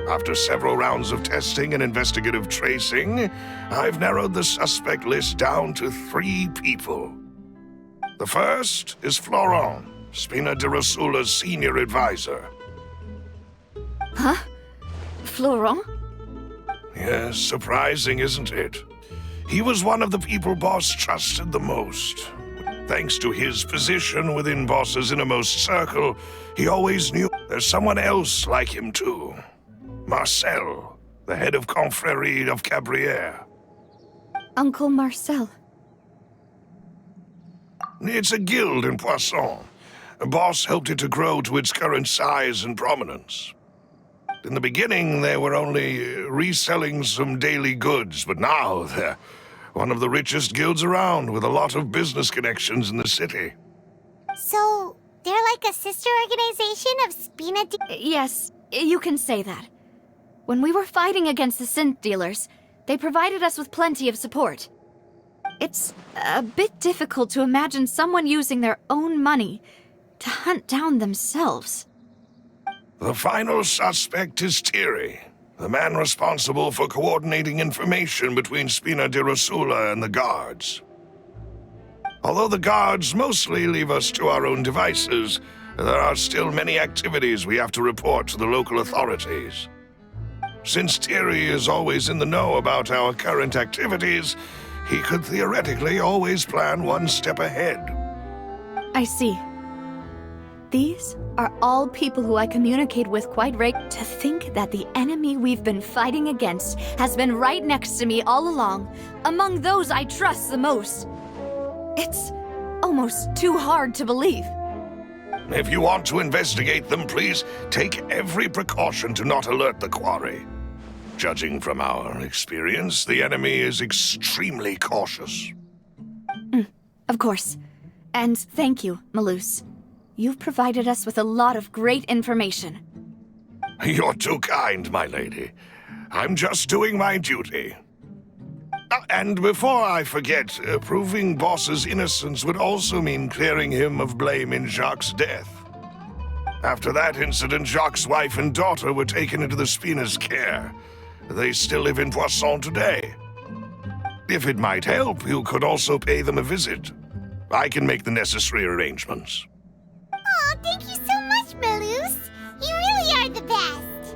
After several rounds of testing and investigative tracing, I've narrowed the suspect list down to 3 people. The first is Florent, Spina di Rosula's senior advisor. Huh? Florent? Yes, surprising, isn't it? He was one of the people Boss trusted the most. Thanks to his position within Boss's innermost circle, he always knew there's someone else like him too. Marcel, the head of Confrérie of Cabrières. Uncle Marcel. It's a guild in Poisson. Boss helped it to grow to its current size and prominence. In the beginning, they were only reselling some daily goods, but now they're one of the richest guilds around, with a lot of business connections in the city. So, they're like a sister organization of Spina di... Yes, you can say that. When we were fighting against the synth dealers, they provided us with plenty of support. It's a bit difficult to imagine someone using their own money to hunt down themselves. The final suspect is Thierry, the man responsible for coordinating information between Spina di Rosula and the guards. Although the guards mostly leave us to our own devices, there are still many activities we have to report to the local authorities. Since Thierry is always in the know about our current activities, he could theoretically always plan one step ahead. I see. These are all people who I communicate with quite regularly. To think that the enemy we've been fighting against has been right next to me all along, among those I trust the most. It's almost too hard to believe. If you want to investigate them, please take every precaution to not alert the quarry. Judging from our experience, the enemy is extremely cautious. Of course. And thank you, Maloose. You've provided us with a lot of great information. You're too kind, my lady. I'm just doing my duty. And before I forget, proving Boss's innocence would also mean clearing him of blame in Jacques' death. After that incident, Jacques' wife and daughter were taken into the Spina's care. They still live in Poisson today. If it might help, you could also pay them a visit. I can make the necessary arrangements. Oh, thank you so much, Melus. You really are the best.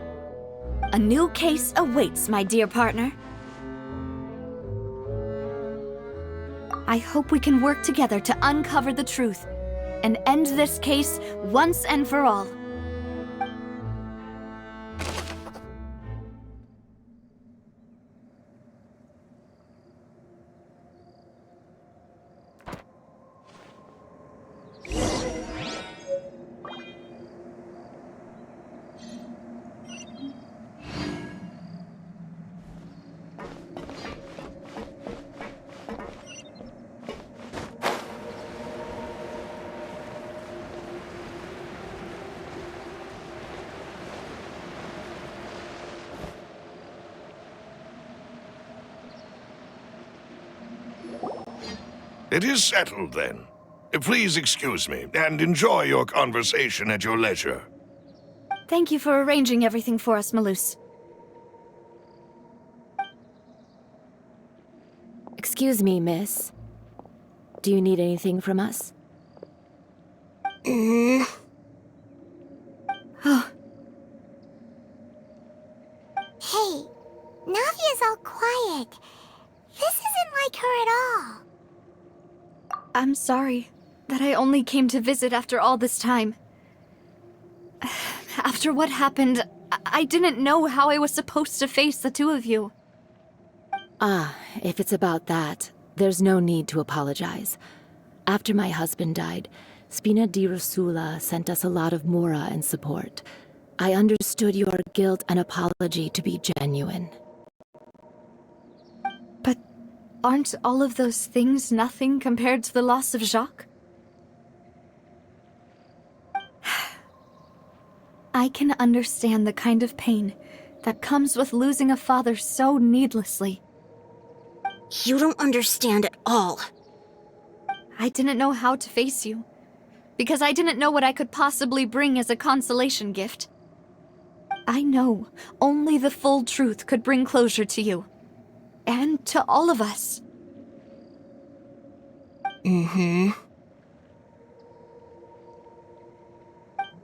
A new case awaits, my dear partner. I hope we can work together to uncover the truth and end this case once and for all. It is settled, then. Please excuse me, and enjoy your conversation at your leisure. Thank you for arranging everything for us, Melus. Excuse me, miss. Do you need anything from us? Hey, Navia's all quiet. This isn't like her at all. I'm sorry that I only came to visit after all this time. After what happened, I didn't know how I was supposed to face the two of you. Ah, if it's about that, there's no need to apologize. After my husband died, Spina di Rosula sent us a lot of mora and support. I understood your guilt and apology to be genuine. But aren't all of those things nothing compared to the loss of Jacques? I can understand the kind of pain that comes with losing a father so needlessly. You don't understand at all. I didn't know how to face you, because I didn't know what I could possibly bring as a consolation gift. I know only the full truth could bring closure to you, and to all of us.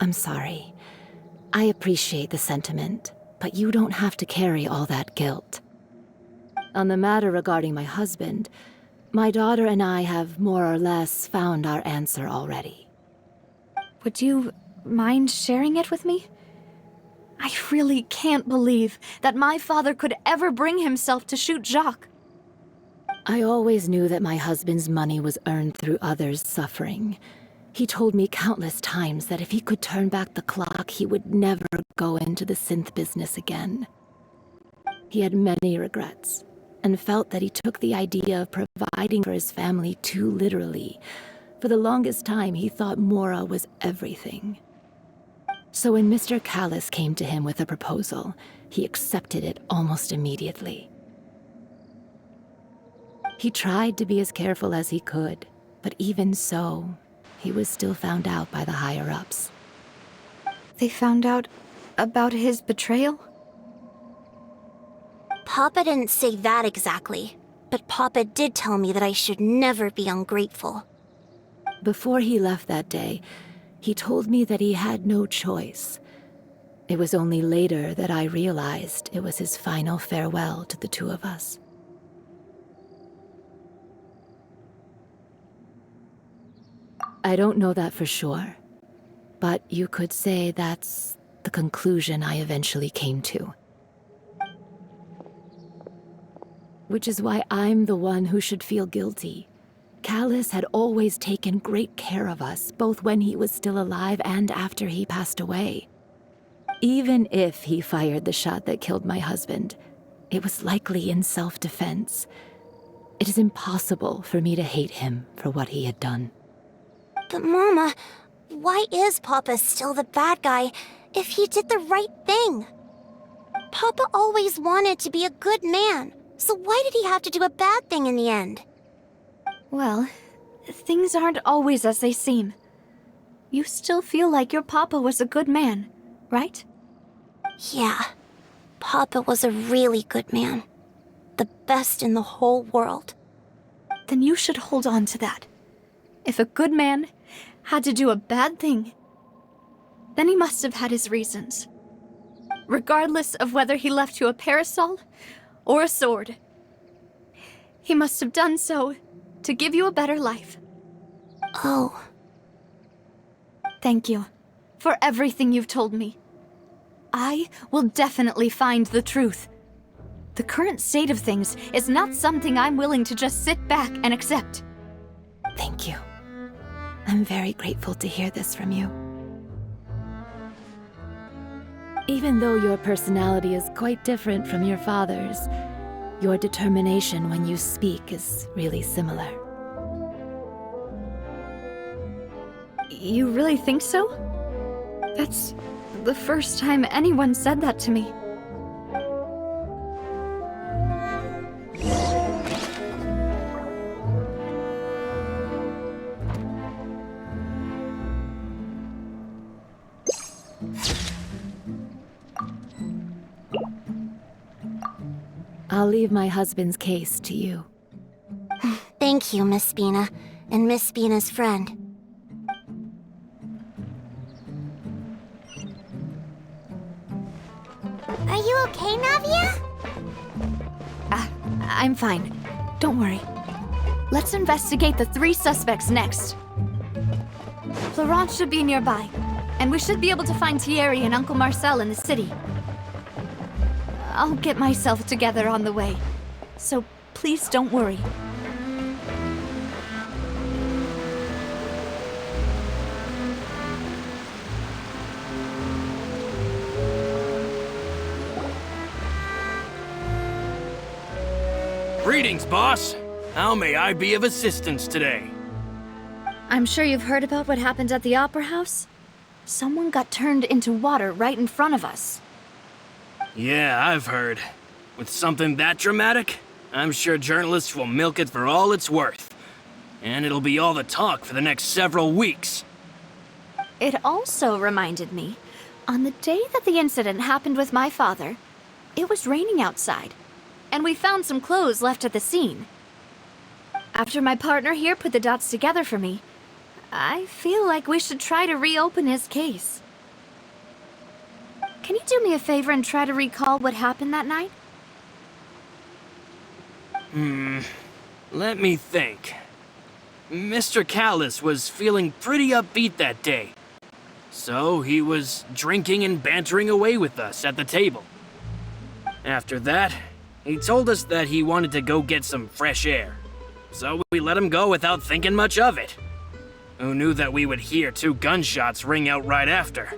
I'm sorry. I appreciate the sentiment, but you don't have to carry all that guilt. On the matter regarding my husband, my daughter and I have more or less found our answer already. Would you mind sharing it with me? I really can't believe that my father could ever bring himself to shoot Jacques. I always knew that my husband's money was earned through others' suffering. He told me countless times that if he could turn back the clock, he would never go into the synth business again. He had many regrets, and felt that he took the idea of providing for his family too literally. For the longest time, he thought Mora was everything. So when Mr. Callis came to him with a proposal, he accepted it almost immediately. He tried to be as careful as he could, but even so, he was still found out by the higher-ups. They found out about his betrayal? Papa didn't say that exactly, but Papa did tell me that I should never be ungrateful. Before he left that day, he told me that he had no choice. It was only later that I realized it was his final farewell to the two of us. I don't know that for sure, but you could say that's the conclusion I eventually came to. Which is why I'm the one who should feel guilty. Callis had always taken great care of us, both when he was still alive and after he passed away. Even if he fired the shot that killed my husband, it was likely in self-defense. It is impossible for me to hate him for what he had done. But Mama, why is Papa still the bad guy if he did the right thing? Papa always wanted to be a good man, so why did he have to do a bad thing in the end? Well, things aren't always as they seem. You still feel like your papa was a good man, right? Yeah, Papa was a really good man. The best in the whole world. Then you should hold on to that. If a good man had to do a bad thing, then he must have had his reasons. Regardless of whether he left you a parasol or a sword, he must have done so to give you a better life. Oh. Thank you for everything you've told me. I will definitely find the truth. The current state of things is not something I'm willing to just sit back and accept. Thank you. I'm very grateful to hear this from you. Even though your personality is quite different from your father's, your determination when you speak is really similar. You really think so? That's the first time anyone said that to me. I'll leave my husband's case to you. Thank you, Miss Spina, and Miss Spina's friend. Are you okay, Navia? I'm fine. Don't worry. Let's investigate the 3 suspects next. Florence should be nearby, and we should be able to find Thierry and Uncle Marcel in the city. I'll get myself together on the way, so please don't worry. Greetings, boss. How may I be of assistance today? I'm sure you've heard about what happened at the Opera House? Someone got turned into water right in front of us. Yeah, I've heard. With something that dramatic, I'm sure journalists will milk it for all it's worth. And it'll be all the talk for the next several weeks. It also reminded me, on the day that the incident happened with my father, it was raining outside, and we found some clothes left at the scene. After my partner here put the dots together for me, I feel like we should try to reopen his case. Can you do me a favor and try to recall what happened that night? Let me think. Mr. Callis was feeling pretty upbeat that day. So he was drinking and bantering away with us at the table. After that, he told us that he wanted to go get some fresh air. So we let him go without thinking much of it. Who knew that we would hear 2 gunshots ring out right after?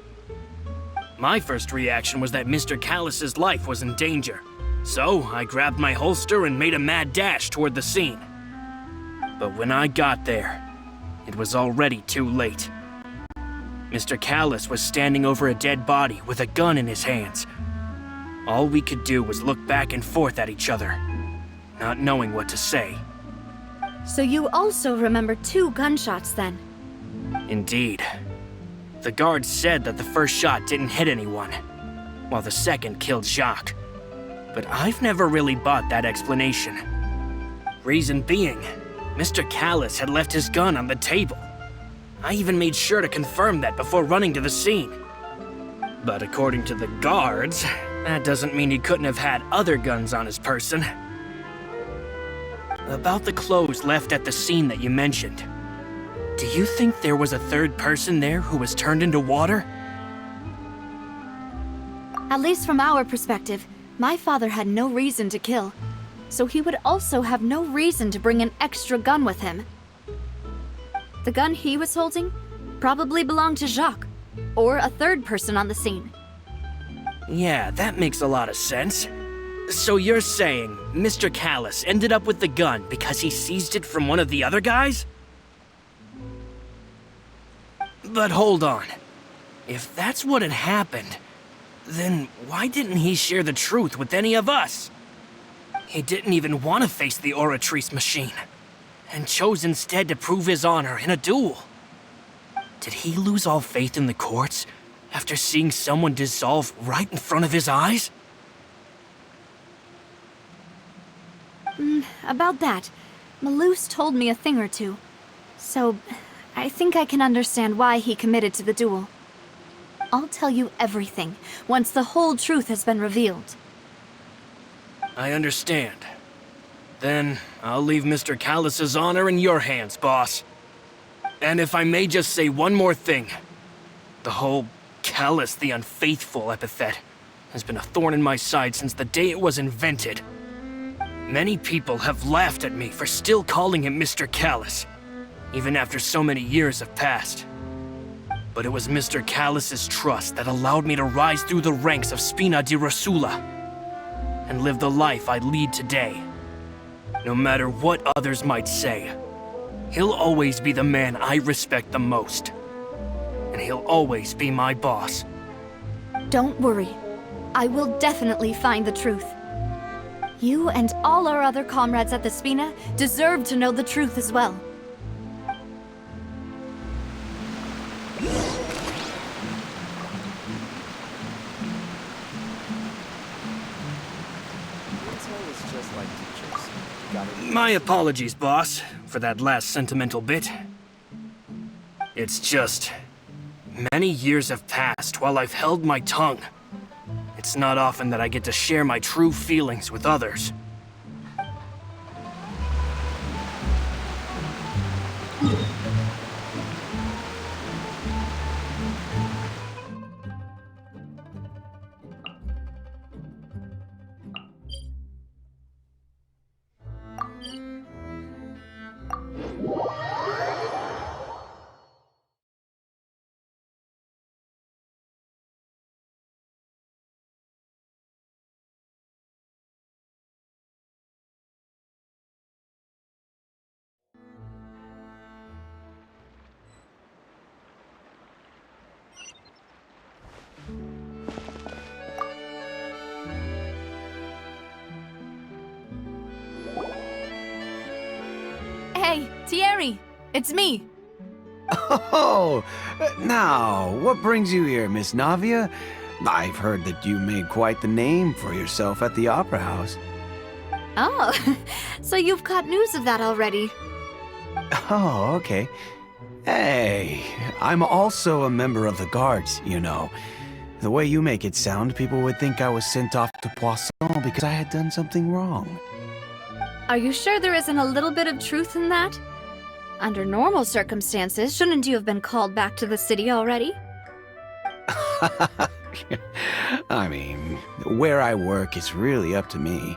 My first reaction was that Mr. Callis's life was in danger. So I grabbed my holster and made a mad dash toward the scene. But when I got there, it was already too late. Mr. Callis was standing over a dead body with a gun in his hands. All we could do was look back and forth at each other, not knowing what to say. So you also remember 2 gunshots then? Indeed. The guard said that the first shot didn't hit anyone, while the second killed Jacques. But I've never really bought that explanation. Reason being, Mr. Callis had left his gun on the table. I even made sure to confirm that before running to the scene. But according to the guards, that doesn't mean he couldn't have had other guns on his person. About the clothes left at the scene that you mentioned, do you think there was a 3rd person there who was turned into water? At least from our perspective, my father had no reason to kill, so he would also have no reason to bring an extra gun with him. The gun he was holding probably belonged to Jacques, or a 3rd person on the scene. Yeah, that makes a lot of sense. So you're saying Mr. Callis ended up with the gun because he seized it from one of the other guys? But hold on. If that's what had happened, then why didn't he share the truth with any of us? He didn't even want to face the Oratrice machine, and chose instead to prove his honor in a duel. Did he lose all faith in the courts after seeing someone dissolve right in front of his eyes? About that, Malouse told me a thing or two. So, I think I can understand why he committed to the duel. I'll tell you everything once the whole truth has been revealed. I understand. Then I'll leave Mr. Callus's honor in your hands, boss. And if I may just say one more thing. The whole Callus the Unfaithful epithet has been a thorn in my side since the day it was invented. Many people have laughed at me for still calling him Mr. Callus, even after so many years have passed. But it was Mr. Callus's trust that allowed me to rise through the ranks of Spina di Rosula and live the life I lead today. No matter what others might say, he'll always be the man I respect the most. And he'll always be my boss. Don't worry. I will definitely find the truth. You and all our other comrades at the Spina deserve to know the truth as well. It's just like teachers. Gotta My apologies, boss, for that last sentimental bit. It's just... many years have passed while I've held my tongue. It's not often that I get to share my true feelings with others. Hey, Thierry! It's me! Oh, now, what brings you here, Miss Navia? I've heard that you made quite the name for yourself at the Opera House. Oh, so you've caught news of that already. Oh, okay. Hey, I'm also a member of the Guards, you know. The way you make it sound, people would think I was sent off to Poisson because I had done something wrong. Are you sure there isn't a little bit of truth in that? Under normal circumstances, shouldn't you have been called back to the city already? I mean, where I work is really up to me.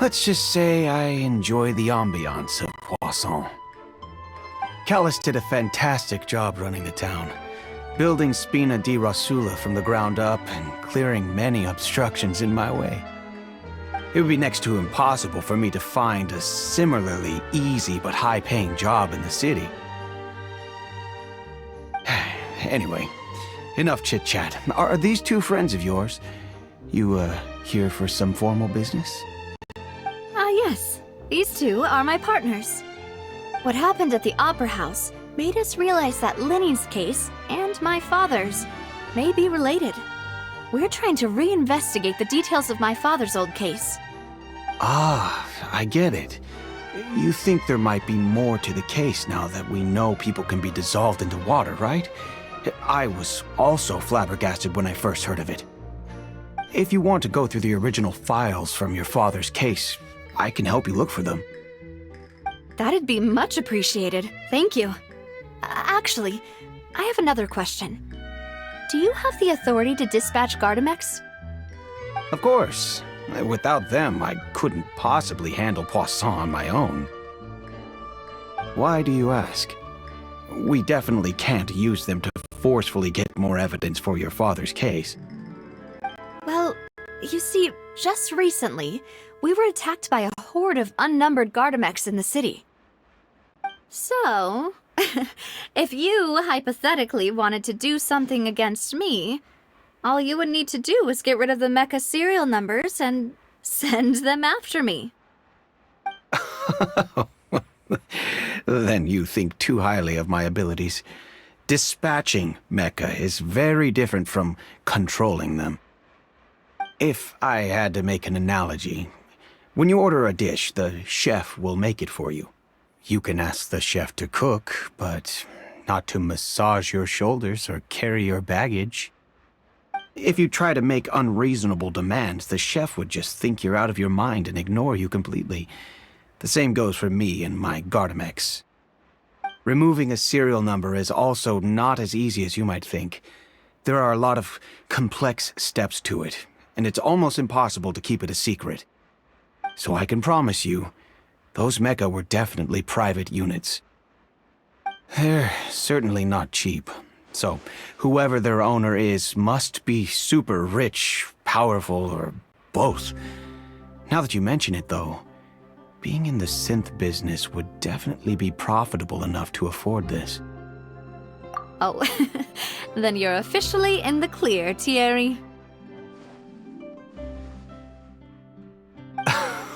Let's just say I enjoy the ambiance of Poisson. Callus did a fantastic job running the town, building Spina di Rosula from the ground up and clearing many obstructions in my way. It would be next to impossible for me to find a similarly easy but high-paying job in the city. Anyway, enough chit-chat. Are these two friends of yours? You, here for some formal business? Yes. These two are my partners. What happened at the Opera House made us realize that Lenny's case and my father's may be related. We're trying to reinvestigate the details of my father's old case. Ah, I get it. You think there might be more to the case now that we know people can be dissolved into water, right? I was also flabbergasted when I first heard of it. If you want to go through the original files from your father's case, I can help you look for them. That'd be much appreciated. Thank you. Actually, I have another question. Do you have the authority to dispatch Gardamex? Of course. Without them, I couldn't possibly handle Poisson on my own. Why do you ask? We definitely can't use them to forcefully get more evidence for your father's case. Well, you see, just recently, we were attacked by a horde of unnumbered Gardamex in the city. So, If you, hypothetically, wanted to do something against me, all you would need to do is get rid of the mecha serial numbers and send them after me. Then you think too highly of my abilities. Dispatching mecha is very different from controlling them. If I had to make an analogy, when you order a dish, the chef will make it for you. You can ask the chef to cook, but not to massage your shoulders or carry your baggage. If you try to make unreasonable demands, the chef would just think you're out of your mind and ignore you completely. The same goes for me and my Gardamex. Removing a serial number is also not as easy as you might think. There are a lot of complex steps to it, and it's almost impossible to keep it a secret. So I can promise you, those mecha were definitely private units. They're certainly not cheap. So, whoever their owner is must be super rich, powerful, or both. Now that you mention it, though, being in the synth business would definitely be profitable enough to afford this. Oh, then you're officially in the clear, Thierry.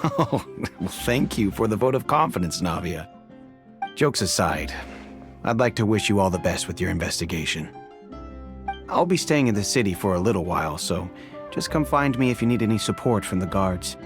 Oh, well, thank you for the vote of confidence, Navia. Jokes aside, I'd like to wish you all the best with your investigation. I'll be staying in the city for a little while, so just come find me if you need any support from the guards.